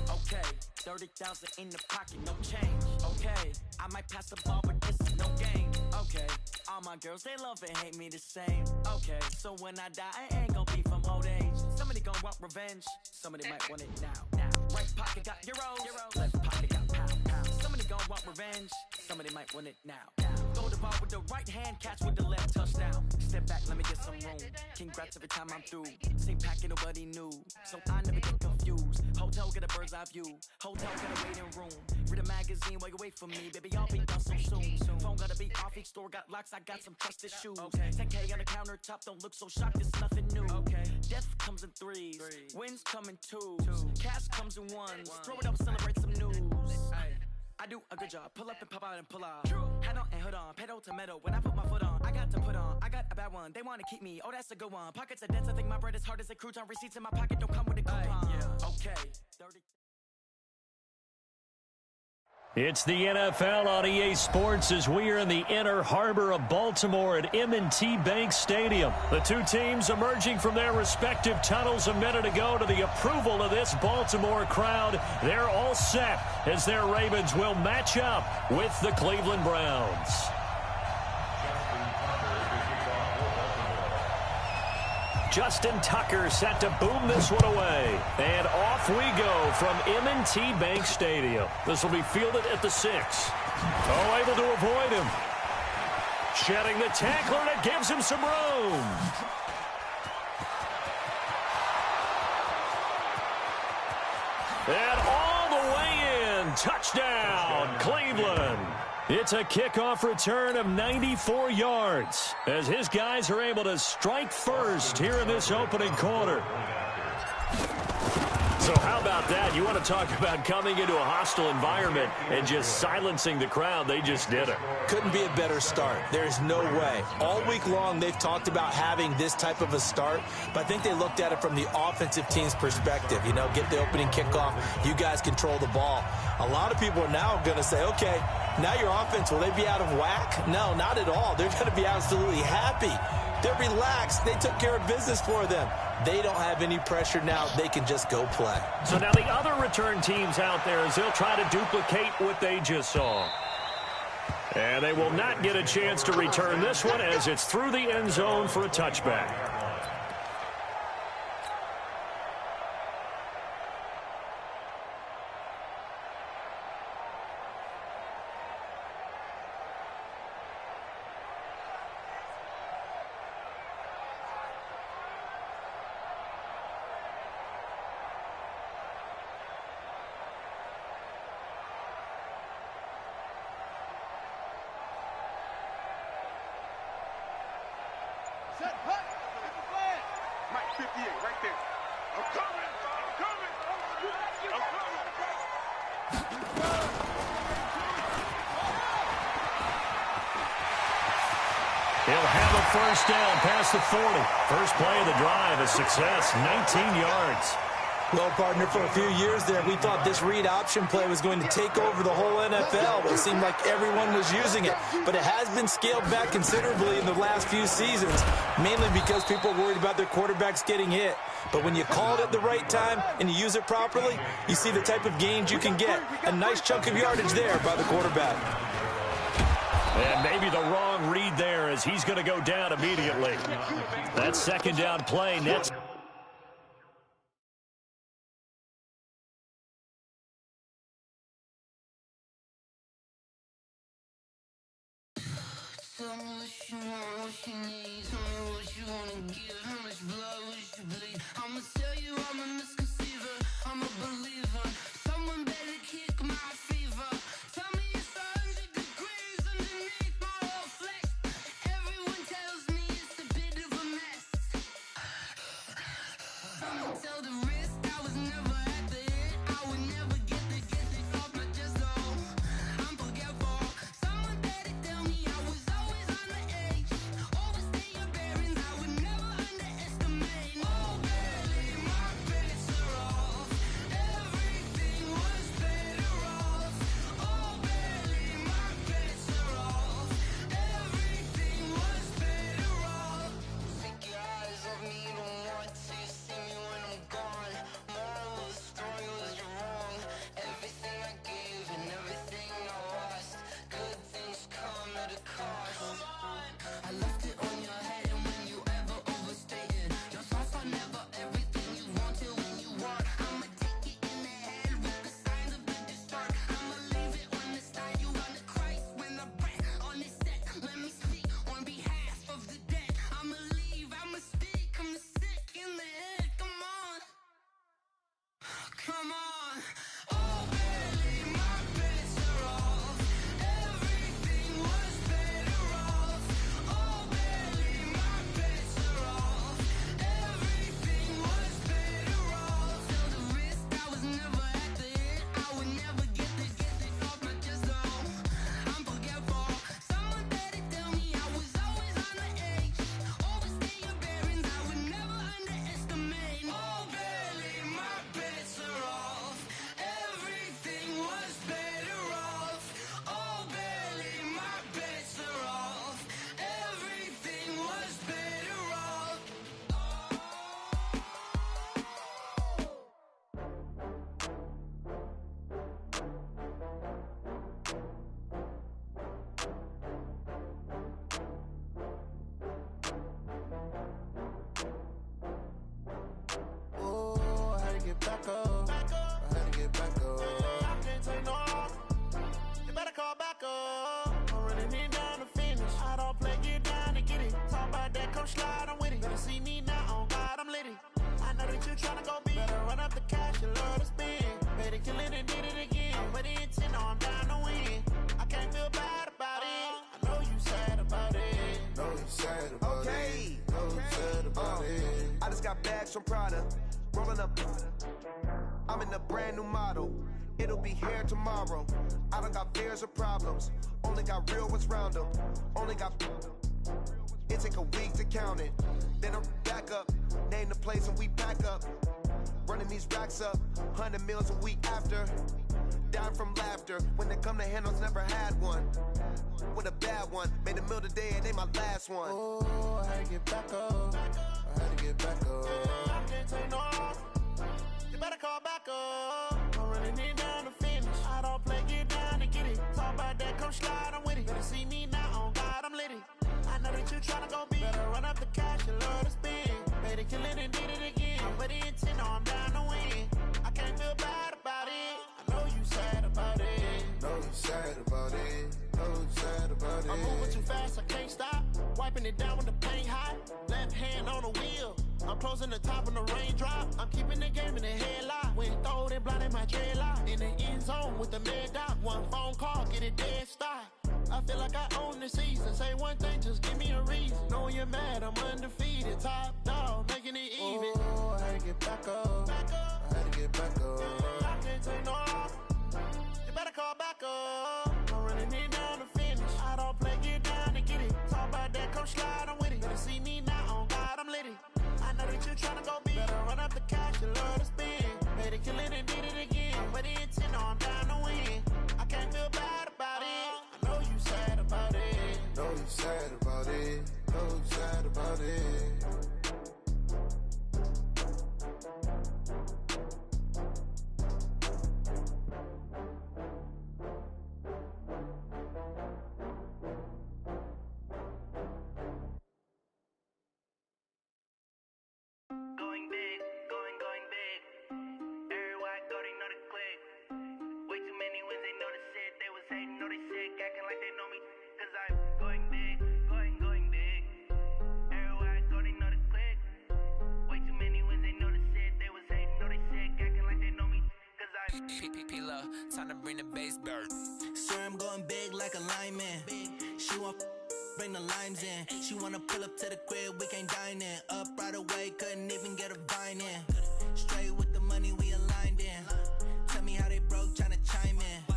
Okay, 30,000 in the pocket, no change. Okay, I might pass the ball, but this is no game. Okay, all my girls, they love and hate me the same. Okay, so when I die, I ain't gonna be from old age. Somebody gon' want revenge, somebody might want it now. Right pocket got euros, left pocket got pound. Somebody gon' want revenge, somebody might want it now. Throw the ball with the right hand, catch with the left, touchdown. Step back, let me get some room. Congrats every time I'm through. Same packet, nobody knew, so I never get confused. Hotel get a bird's eye view, hotel got a waiting room. Read a magazine while you wait for me, baby, I'll be done so soon. Phone gotta be off, each store got locks, I got some trusted shoes. 10K on the countertop, don't look so shocked, it's nothing new. Death comes in threes, wins come in twos, cash comes in ones. Throw it up, celebrate some news. I do a good job, pull up and pop out and pull off. Head on and hood on, pedal to metal. When I put my foot on, I got to put on. I got a bad one, they wanna keep me, oh that's a good one. Pockets are dense, I think my bread is hard as a crouton. Receipts in my pocket don't come with a coupon. Okay, 30. It's the NFL on EA Sports as we are in the inner harbor of Baltimore at M&T Bank Stadium. The two teams emerging from their respective tunnels a minute ago to the approval of this Baltimore crowd. They're all set as their Ravens will match up with the Cleveland Browns. Justin Tucker set to boom this one away. And off we go from M&T Bank Stadium. This will be fielded at the 6. Oh, able to avoid him. Shedding the tackler, and it gives him some room. And all the way in. Touchdown, Cleveland. It's a kickoff return of 94 yards as his guys are able to strike first here in this opening quarter. So how about that? You want to talk about coming into a hostile environment and just silencing the crowd. They just did it. Couldn't be a better start. There's no way. All week long, they've talked about having this type of a start, but I think they looked at it from the offensive team's perspective. You know, get the opening kickoff. You guys control the ball. A lot of people are now going to say, okay, now your offense, will they be out of whack? No, not at all. They're going to be absolutely happy. They're relaxed. They took care of business for them. They don't have any pressure now. They can just go play. So now the other return teams out there as they'll try to duplicate what they just saw. And they will not get a chance to return this one as it's through the end zone for a touchback. Set, hut. Mike 58, right there. I'm coming. I'm coming. I'm coming. He'll have a first down past the 40. First play of the drive, a success, 19 yards. Well, partner, for a few years there, we thought this read option play was going to take over the whole NFL. It seemed like everyone was using it, but it has been scaled back considerably in the last few seasons, mainly because people are worried about their quarterbacks getting hit. But when you call it at the right time and you use it properly, you see the type of gains you can get. A nice chunk of yardage there by the quarterback. And maybe the wrong read there as he's going to go down immediately. That second down play, Nets. Tell me what you want, what you need. Tell me what you wanna give. How much blood would you bleed? I'ma tell you I'm a misconceiver. I'm a believer. Someone better kick my fever. Tell me it's 100 degrees underneath my whole flesh. Everyone tells me it's a bit of a mess. I'ma tell the risk I was never at the end. I would never get this off my chest. Oh, I'm forgetful. Someone better tell me I was always on the edge. Overstay your bearings, I would never underestimate. Oh, barely, my bets are off. Everything was better off. slide, I'm with it. Better see me now, on God, I'm litty. I know that you tryna go big. Better run up the cash, you love to spend. Better kill it and did it again. But the intent, no, I'm down to win. I can't feel bad about it. I know you sad about it. Know you sad about it. Know you sad about it. I just got bags from Prada. Rolling up. I'm in a brand new model. It'll be here tomorrow. I don't got fears or problems. Only got real ones round them. Only got. It take a week to count it. Then I'm back up. Name the place and we pack up. Running these racks up. 100 meals a week after. Dying from laughter. When they come to handles, never had one. With a bad one. Made a meal today and they my last one. Oh, I had to get back up. I had to get back up. I can't take no off. You better call back up. I'm running it down to finish. I don't play, get down to get it. Talk about that, come slide, I'm with it. Better see me now, on God, I'm litty. I know that you tryna go big. Better run up the cash, you love to spend. Better kill it and did it again. But the intent, no, I'm down to win. I can't feel bad about it. I know you sad about it. Know you sad about it. Know you sad about it. I'm moving too fast, I can't stop. Wiping it down when the paint hot. Left hand on the wheel. I'm closing the top when the raindrop. I'm keeping the game in the headlock. When throwed and blinded my dreadlock. In the end zone with the mad dot. One phone call, get it dead stop. I feel like I own the season. Say one thing, just give me a reason. Knowing you're mad, I'm undefeated. Top dog, making it even. Oh, I had to get back up. I had to get back up. I can't take no off. You better call back up. I'm running it down to finish. I don't play, get down to get it. Talk about that, come slide, I'm with it. Better see me now, on God, I'm litty. I know that you tryna go big. Better run up the cash, you love to spend. Better kill it and did it again. But the intent, no, I'm down to win. I can't feel bad about it. I know you sad about it. Know you sad about it. Know you sad about it. Going big, going big. Everywhere I go, they know the click. Way too many wins, they know the shit. They was hating, know they sick, acting like they know me. Cause I'm going big, going big. Everywhere I go, they know the click. Way too many wins, they know the shit. They was hating, know they sick, acting like they know me. Cause I'm P-P-P-Love, time to bring the bass bird. swear I'm going big like a lineman. She want bring the limes in. She wanna pull up to the crib, we can't dine in. Up right away, couldn't even get a vine in. Straight with the money, we aligned in. Tell me how they broke, tryna chime in.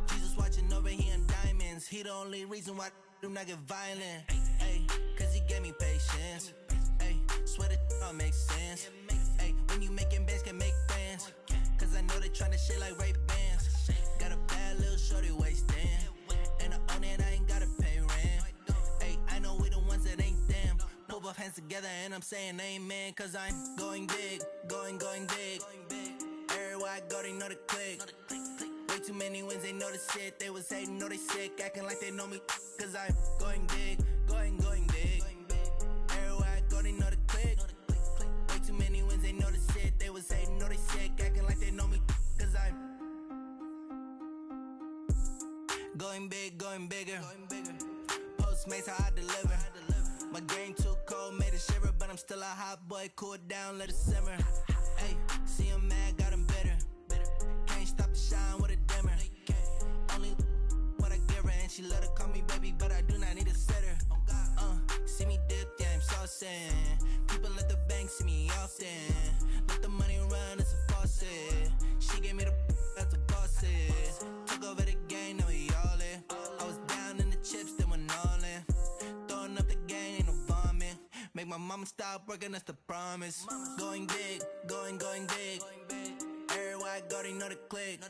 Jesus watching over here in diamonds. He the only reason why do not get violent. Ay, cause he gave me patience. Ay, swear that all makes sense. Ay, when you making bands, can make friends. Cause I know they tryna shit like Ray-Bans. Got a bad little shorty wasting. And I own it, I ain't gotta pay rent. Ay, I know we the ones that ain't them. Pull both hands together and I'm saying amen. Cause I'm going big, going big. Everywhere I go, they know the click. Way too many wins, they know the shit. They was hating, know they sick, acting like they know me. Cause I'm going big, going big. Everywhere I go, they know the click. Way too many wins, they know the shit. They was hating, know they sick, acting like they know me. Cause I'm going big, going bigger. Postmates, how I deliver. My game too cold, made it shiver. But I'm still a hot boy, cool it down, let it simmer. Hey, see him mad, got him bitter. Can't stop the shine with a dimmer. Only what I give her, and she love to call me baby, but I do not need a sitter. See me dip, yeah, I'm saucing. People at the bank see me often. Let the money run, it's a faucet. She gave me the that's the bosses. Took over the game, now we all in. I was down in the chips, then went all in. Throwing up the game, ain't no vomit. Make my mama stop working, that's the promise. Going big, going big. Everywhere I go, they know the click.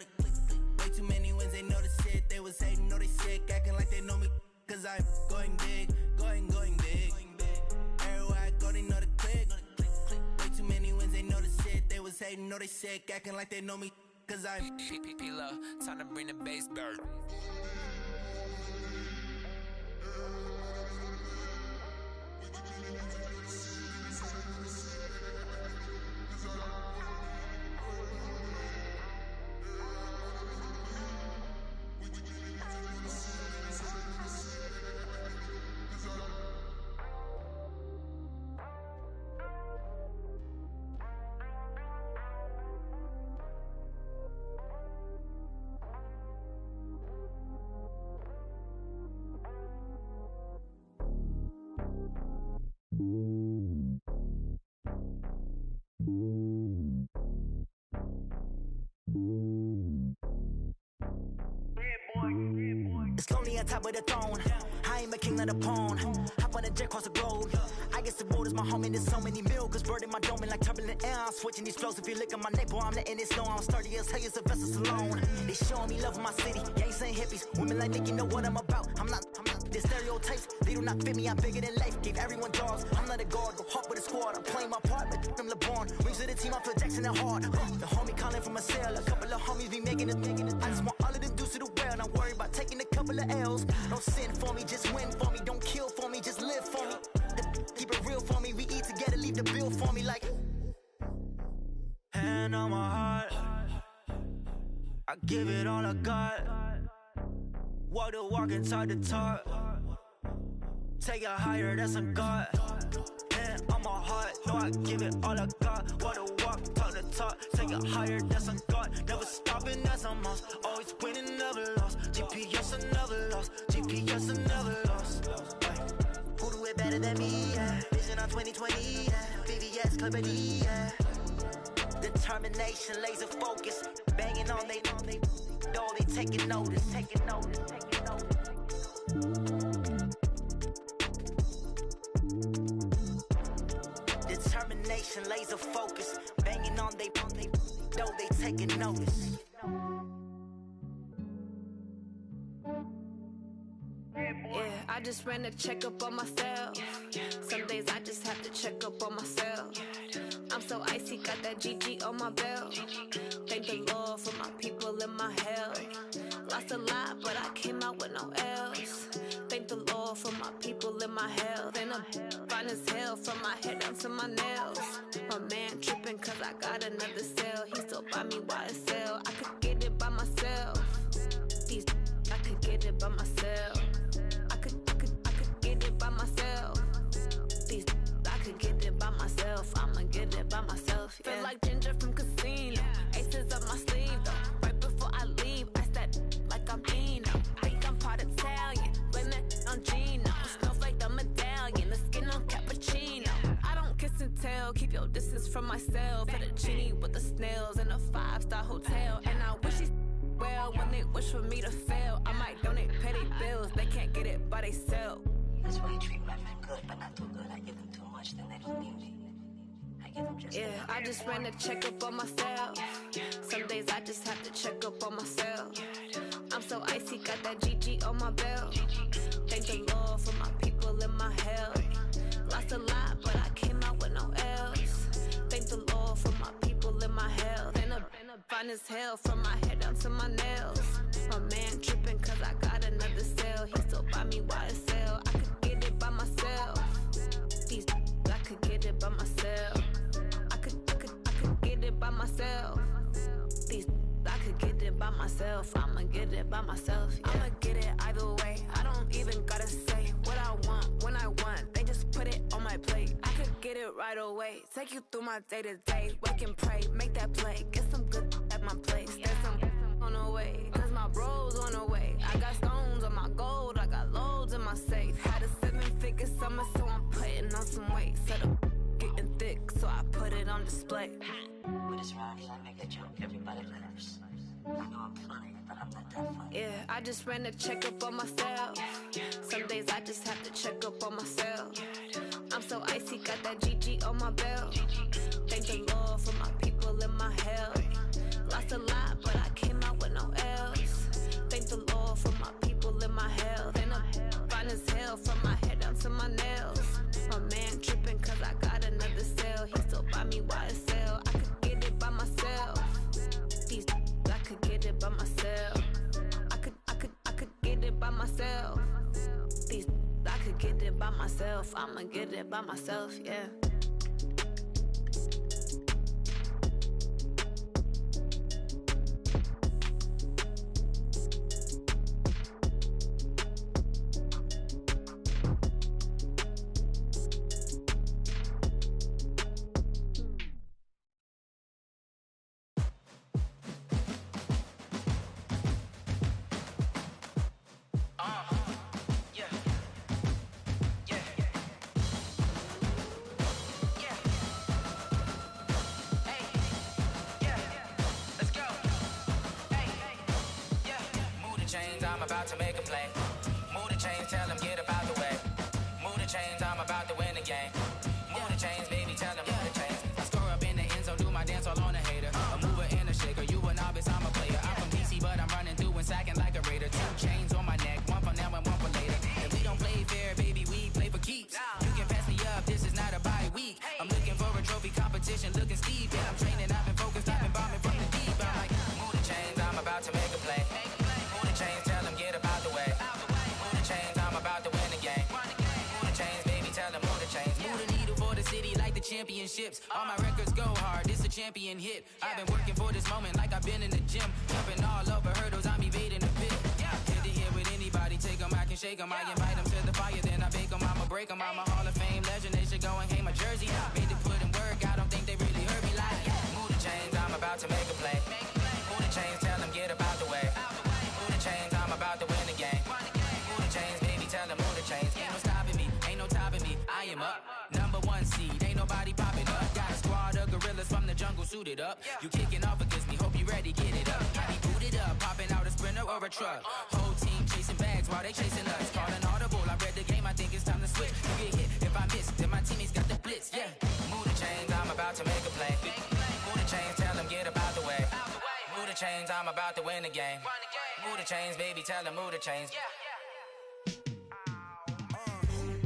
Way too many wins, they know the shit. They was hating, know they sick, acting like they know me. Cause I'm going big, going big. Everywhere I go, they know the click. Way too many wins, they know the shit. They was hating, know they sick, acting like they know me. Cause I'm P-P-P-Love, time to bring the bass bird. It's lonely on top of the throne. I ain't a king, not a pawn. Hop on a jet across the globe. I guess the world is my home and there's so many milkers birding my dome and like turbulent air. I'm switching these flows. If you look at my neck, boy, I'm letting it slow. I'm sturdy as hell, a vessel alone. They showing me love in my city. Gangs and hippies. Women like Nick, you know what I'm about. I'm not. The stereotypes, they do not fit me. I'm bigger than life. Gave everyone dogs. I'm not a guard. Go hard with a squad. I'm playing my part, but them LeBron. Rings to the team, I feel Jackson and hard. The homie calling from a cell. A couple of homies be making it. I just want all of them dudes to do well. Not worry about taking a couple of L's. Don't sin for me, just win for me. Don't kill for me, just live for me. Keep it real for me. We eat together, leave the bill for me like. Hand on my heart, I give it all I got. Walk the walk and talk the talk. Take it higher, that's a God. Hand on my heart, no, I give it all I got. Walk the walk, talk the talk. Take it higher, that's a God. Never stopping, that's a must. Always winning, never lost. GPS, I never lost. GPS, I never lost. Who do it better than me? Yeah. Vision on 2020, yeah. VVS, Clippity, yeah. Determination, laser focus. Banging on they though they taking notice. Determination, laser focus. Banging on they though they taking notice. Yeah, I just ran a checkup on myself. Some days I just have to check up on myself. I'm so icy, got that GG on my belt. Thank the Lord for my people and my health. Lost a lot, but I came out with no else. Thank the Lord for my people and my health. And I'm fine as hell from my head down to my nails. My man tripping cause I got another cell. He still buy me YSL. I could get it by myself. These I could get it by myself. I could get it by myself. These I could get it by myself. I'ma get it by myself. Yeah. Feel like Ginger from Casino. Aces up my sleeve though. Right before I leave, I step like I'm Dino. Think I'm part Italian. Blame that on Gino. Smells like the medallion. The skin on cappuccino. I don't kiss and tell. Keep your distance from myself. Fettuccine with the snails in a 5-star hotel. And I wish he's well when they wish for me to fail. I might donate petty bills. They can't get it by themselves. That's why you treat women good, but not too good. I give them too much, then they don't need me. I give them just yeah, I just ran a checkup on myself. Some days I just have to check up on myself. I'm so icy, got that GG on my belt. Thank the Lord for my people and my health. Lost a lot, but I came out with no else. Thank the Lord for my people and my health. And I'm fine as hell from my head down to my nails. My man tripping cause I got another cell. He still buy me YSL. I could get it by myself. These I could get it by myself. I could get it by myself. These I could get it by myself. I'ma get it by myself. Yeah. I'ma get it either way. I don't even gotta say what I want when I want. They just put it on my plate. I could get it right away. Take you through my day to day. Wake and pray, make that play. Get some good at my place. There's some on the way, cause my bros on the way. I got stones on my gold. I got loads in my safe. Had a 7-figure summer, so I'm putting on some weight. Set up getting thick, so I put it on display. With this round, I make a joke, everybody laughs. I know I'm funny, but I'm not that funny. Yeah, I just ran a checkup on myself. Some days I just have to check up on myself. I'm so icy, got that GG on my belt. Thank the Lord for my people and my health. Lost a lot, but I came out with no else. Thank the Lord for my people and my health. And I'm fine as hell from my head down to my nails. My man tripping cause I got another cell. He still buy me YSL. I could get it by myself. These I could get it by myself. I could get it by myself. These I could get it by myself. I'ma get it by myself, yeah. the chains, tell them get up out the way. Move the chains, I'm about to win the game. Move the chains, baby, tell them move the chains. I score up in the end zone, do my dance all on a hater. A mover and a shaker, you a novice, I'm a player. I'm from DC, but I'm running through and sacking like a raider. 2 chains on my neck, one for now and one for later. And we don't play fair, baby, we play for keeps. You can pass me up, this is not a bye week. I'm looking for a trophy competition, looking steep. And I'm training, I've been focused, I've been bombing from the deep. I'm like, move the chains, I'm about to make a play. Move the chains, tell them get up out the way. Move the chains, I'm about to win the game. Move the chains, baby, tell them move the chains. Move the needle for the city like the championships. All my records go hard, this a champion hit. I've been working for this moment like I've been in the gym. Jumping all over hurdles, I'm evading the pit. Hit to hit with anybody, take them, I can shake them. I invite them to the fire, then I bake them, I'ma break them. I'm a Hall of Fame legend, they should go and hang my jersey. Made to put in work, I don't think they really heard me like. Move the chains, I'm about to make a play. Move the chains, tell them get up out the way. Move the chains, I'm about to win the game. Move the chains, baby, tell them move the chains. Ain't no stopping me, ain't no topping me, I am up. Number 1 seed, ain't nobody popping up. Got a squad of gorillas from the jungle suited up. You kicking off against me, hope you ready, get it up. I be booted up, popping out a Sprinter or a truck. Whole team chasing bags while they chasing us. Call an audible, I read the game, I think it's time to switch. You get hit, if I miss, then my teammates got the blitz, yeah. Move the chains, I'm about to make a play. Move the chains, tell them get up out the way. Move the chains, I'm about to win the game. Move the chains, baby, tell them move the chains.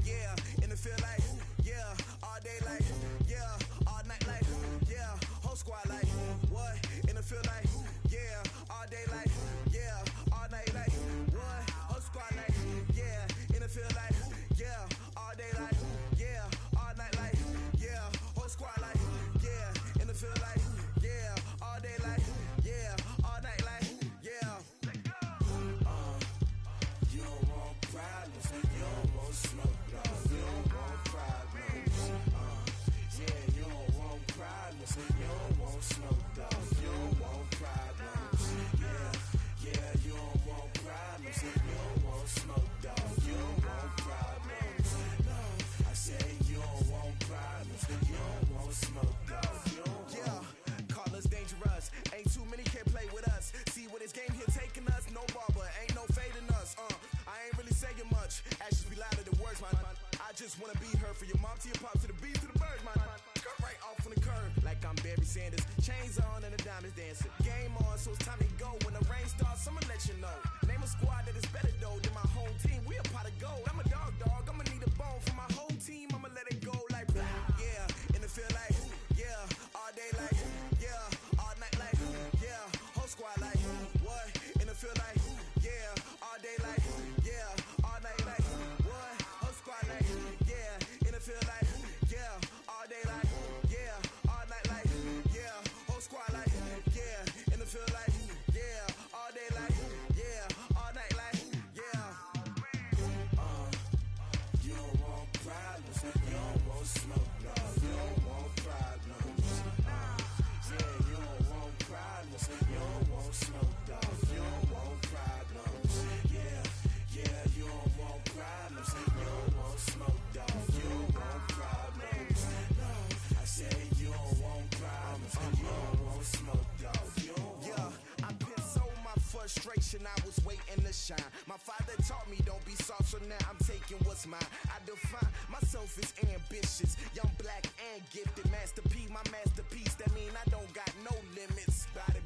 Yeah, in the field like, yeah, all day like, yeah, all night like, yeah, whole squad like, what? In the field like, yeah, all day like, yeah, all night like, what? Whole squad like, yeah, in the field like, yeah, all day like, yeah, all night like, yeah, whole squad like, yeah, in the field like, yeah, all day like, yeah, all night like, yeah. You don't want problems, you don't want smoke, dog. You don't want problems. Yeah, you don't want problems, you don't want smoke, dog. You don't want problems. Yeah, you don't want problems, you don't want smoke, dog. You don't want problems. No, I say you don't want problems, you don't want smoke, dog. You don't want. Yeah, call us dangerous. Ain't too many can play with us. See where this game here taking us. No barber, ain't no fading us. I ain't really saying much. Actions be louder than words, man. I just wanna be heard from your mom to your pop to the beat to the birds, man. Cut right off on the curb like I'm Barry Sanders. Chains on and the diamonds dancing. Game on, so it's time to go. When the rain starts, I'ma let you know. Name a squad that is better though than my home team. We a pot of gold. I'm a dog. I'ma need a bone for my whole team. I'ma let it go like blah. Yeah, in the field like, yeah, all day like, yeah, all night like, yeah, whole squad like, what? In the field like, yeah, all day like, yeah, all night like, what? Whole squad like, yeah, in the field like, yeah, all day like, yeah, all night like, yeah, whole squad like, yeah, in the field like, yeah, all day like, yeah, all night like, yeah. You don't want problems, you don't want smoke, no, you don't want problems. Yeah, you don't want problems, you don't want smoke, dog. You don't want problems. Yeah, you don't want problems, you don't want smoke, dog. You don't want problems. No, I say you don't want problems, you don't want smoke, dog. You don't want. Yeah, I pissed so my frustration, I was waiting to shine. My father taught me don't be soft, so now I'm taking what's mine. I define myself as ambitious, young, black, and gifted. Master P, my masterpiece. That mean I don't got no limits. Bout it,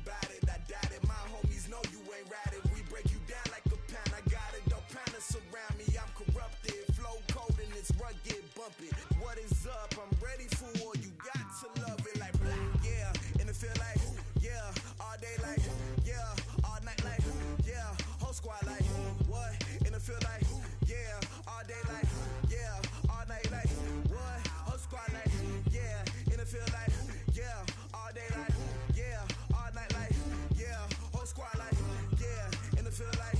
I doubt it. My homies know you ain't ratted. We break you down like a pound. I got it, don't pound us around me. I'm corrupted, flow cold and it's rugged, bumpy. What is up? I'm ready for war. You got to love it like blah. Yeah, in the field like, yeah, all day like, yeah, all night like, yeah, whole squad like, what? In the field like, yeah, all day like, yeah, all night like, what? Whole squad like, yeah, in the field like, yeah, all day like, yeah, all night like, yeah, whole squad like, yeah, in the field like,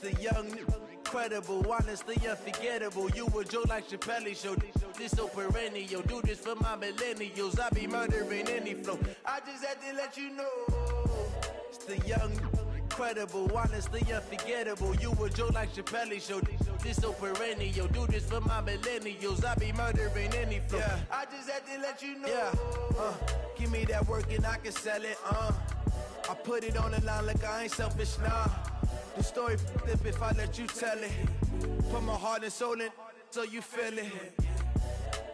the young, incredible, honestly unforgettable. You a joke like Chappelle show. This so perennial. Do this for my millennials. I be murdering any flow. I just had to let you know. It's the young, incredible, honestly unforgettable. You a joke like Chappelle show. This so perennial. Do this for my millennials. I be murdering any flow. Yeah. I just had to let you know. Yeah. Give me that work and I can sell it. I put it on the line like I ain't selfish, nah. The story flip if I let you tell it. Put my heart and soul in so you feel it.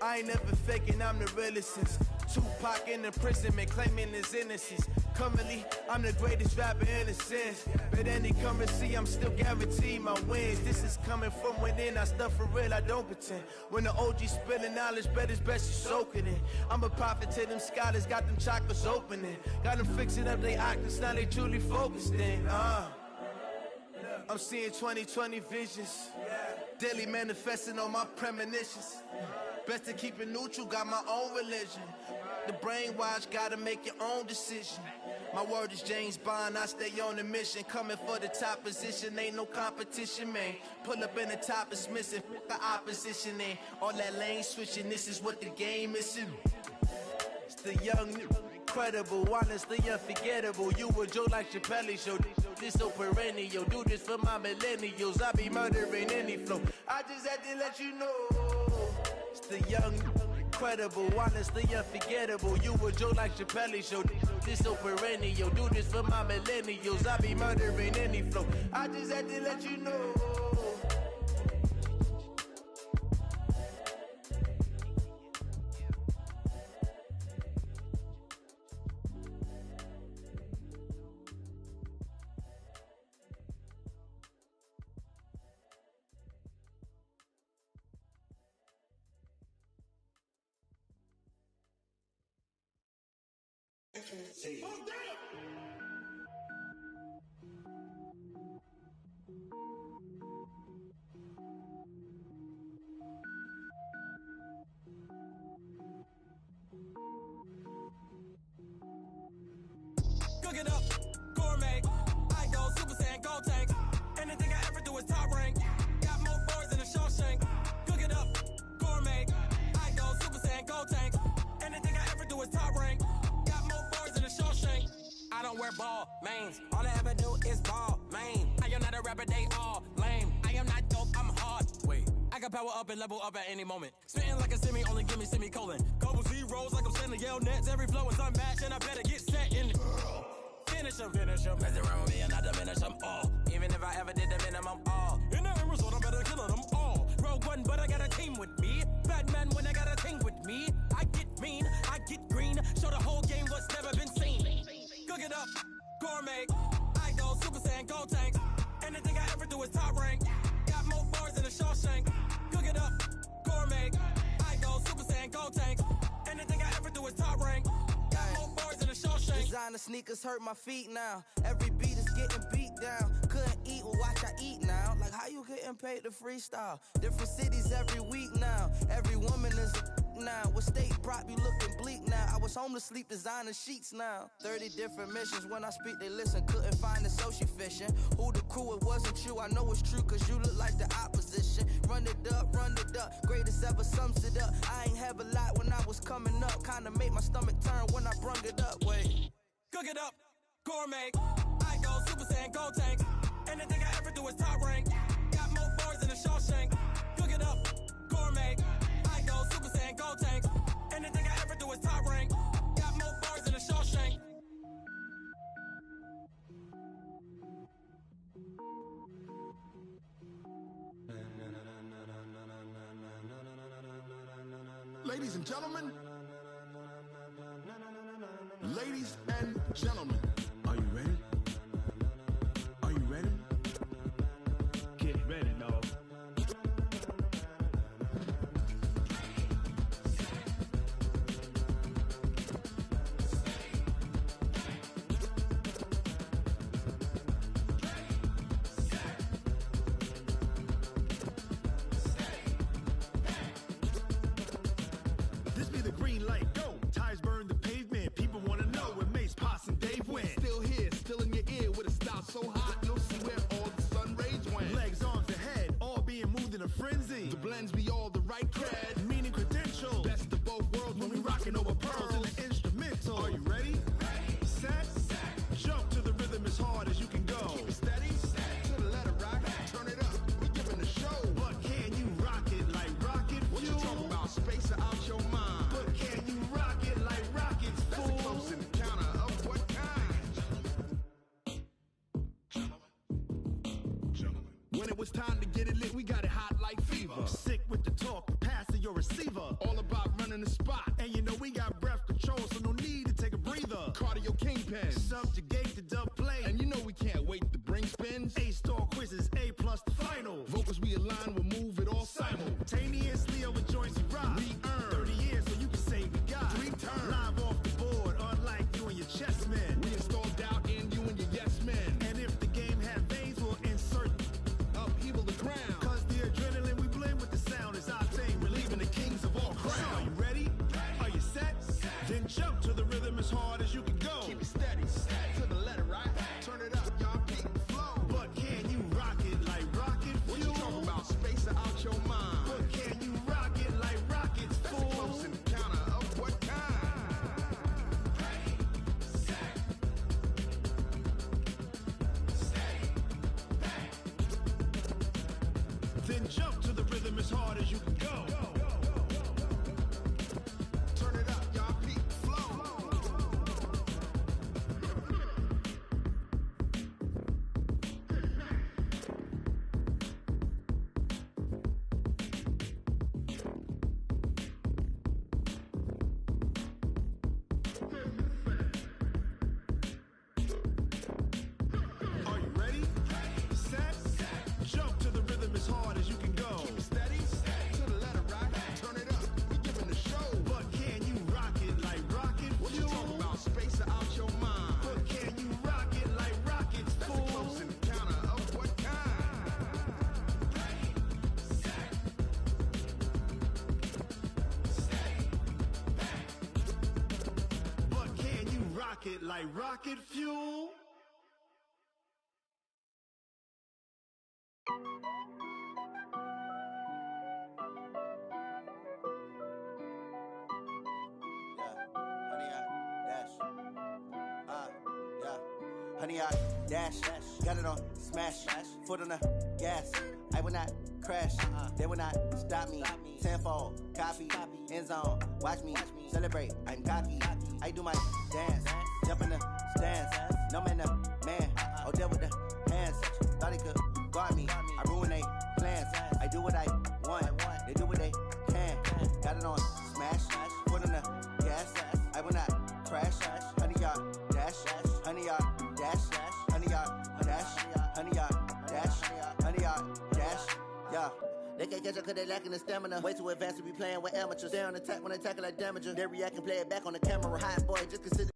I ain't never faking, I'm the realest since Tupac in imprisonment, claiming his innocence. Currently, I'm the greatest rapper in a sense. But any currency, I'm still guaranteed my wins. This is coming from within, I stuff for real, I don't pretend. When the OG spilling knowledge, bet it's best you soak it in. I'm a prophet to them scholars, got them chakras opening. Got them fixing up their octaves, now they truly focused in. I'm seeing 2020 visions. Daily manifesting on my premonitions. Best to keep it neutral, got my own religion. The brainwash, gotta make your own decision. My word is James Bond, I stay on a mission. Coming for the top position, ain't no competition, man. Pull up in the top, it's missing, the opposition ain't. All that lane switching, this is what the game is. It's the young, incredible, honestly unforgettable. You a joke like Chappelle show. This so perennial. Do this for my millennials. I be murdering any flow. I just had to let you know. It's the young, incredible, honestly unforgettable. You a joke like Chappelle show. This so perennial. Do this for my millennials. I be murdering any flow. I just had to let you know. Cook it up, gourmet. I go Super Saiyan, gold tank. Anything I ever do is top rank. Got more boys than a Shawshank. Cook it up, gourmet. I go Super Saiyan, gold tank. Anything I ever do is top rank. Got more boys than a Shawshank. I don't wear ball mains. All I ever do is ball main. I am not a rapper, they all lame. I am not dope, I'm hard. Wait, I can power up and level up at any moment. Spitting like a semi, only give me semicolon. Couple zeros like I'm sending yell nets. Every flow is unmatched and I better get set in. Finish them. Mess around with me and I diminish them all. Even if I ever did the minimum all. In the end result, I better kill them all. Rogue One, but I got a team with me. Batman when I got a team with me. I get mean, I get green. Show the whole game what's never been seen. Cook it up, gourmet. I go Super Saiyan, gold tank. Anything I ever do is top rank. Got more bars than a Shawshank. Cook it up, gourmet. I go Super Saiyan, gold tank. Anything I ever do is top rank. Got more bars than a Shawshank. Designer sneakers hurt my feet now. Every beat is getting beat down. Couldn't eat, well watch I eat now. Like how you getting paid to freestyle? Different cities every week now. Every woman is a now. What state prop you looking bleak now? I was home to sleep designer sheets now. 30 different missions. When I speak they listen. Couldn't find it so she fishing. Who the crew, it wasn't you. I know it's true cause you look like the opposition. Run it up. Greatest ever sums it up. I ain't have a lot when I was coming up. Kinda made my stomach turn when I brung it up. Wait. Cook it up, gourmet. I go Super Saiyan, gold tank. Anything I ever do is top rank. Got more bars than a Shawshank. Cook it up, gourmet. I go Super Saiyan, gold tank. Anything I ever do is top rank. Got more bars than a Shawshank. Ladies and gentlemen. Ladies and gentlemen, are you ready? Are you ready? Get ready, dog. This be the green light, go. Tires burn the pavement. People wanna know where Mace, Poss, and Dave went. when it was time to get it lit, we got it hot like fever. Sick with the talk, passing your receiver. All about running the spot. And you know we got breath control, so no need to take a breather. Cardio kingpin, subjugate the dub play. And you know we can't wait to bring spins. A-star quizzes, A+ the final. Vocals we align, we'll move it all simultaneously over joints we rock. We earn 30 years, so you can say we got 3 turns. Live off the board, unlike you and your chess men. We install doubt in you and your yes men. And if the game had veins, we'll insert upheaval the ground. Cause the adrenaline we blend with the sound is our thing. Relieving the kings of all crowns. So are you ready? Are you set? Then jump to the rhythm as hard as you can go. Keep it steady, to the letter, right? Turn it up, y'all, keep it flow. But can you rock it like rocket fuel? What you talking about? Space out your mind. But can you rock it like rockets, fool? That's a close encounter of what kind? Ready, set, steady, bang. Then jump to the rhythm as hard as you can go. Turn it up, y'all, keep it flow. Are you ready? Set, jump to the rhythm as hard as you can go. Keep it steady, to the letter, right? Turn it up, we giving the show. But can you rock it like rocket fuel? What you talking about? Space out your mind. But can you rock it like rockets, fool? That's a close encounter of what kind? Ready, set, steady, bang. But can you rock it like rocket fuel? Honey, I dash, got it on smash, foot on the gas. I will not crash, they will not stop me. Tenfold, copy, end zone, watch me celebrate. I'm cocky, I do my dance, jump in the stands. No man, the man, oh, there with the hands. Thought he could guard me, I ruin they plans. I do what I want, they do what they can. Got it on smash, foot on the gas. I will not crash, honey, y'all dash, honey, y'all dash, honey, y'all dash, honey, y'all dash, honey, y'all dash, yeah. They can't catch up cause they lacking the stamina. Way too advanced to be playing with amateurs. They on attack when they tackle like damager. They react and play it back on the camera. Hot boy, just consider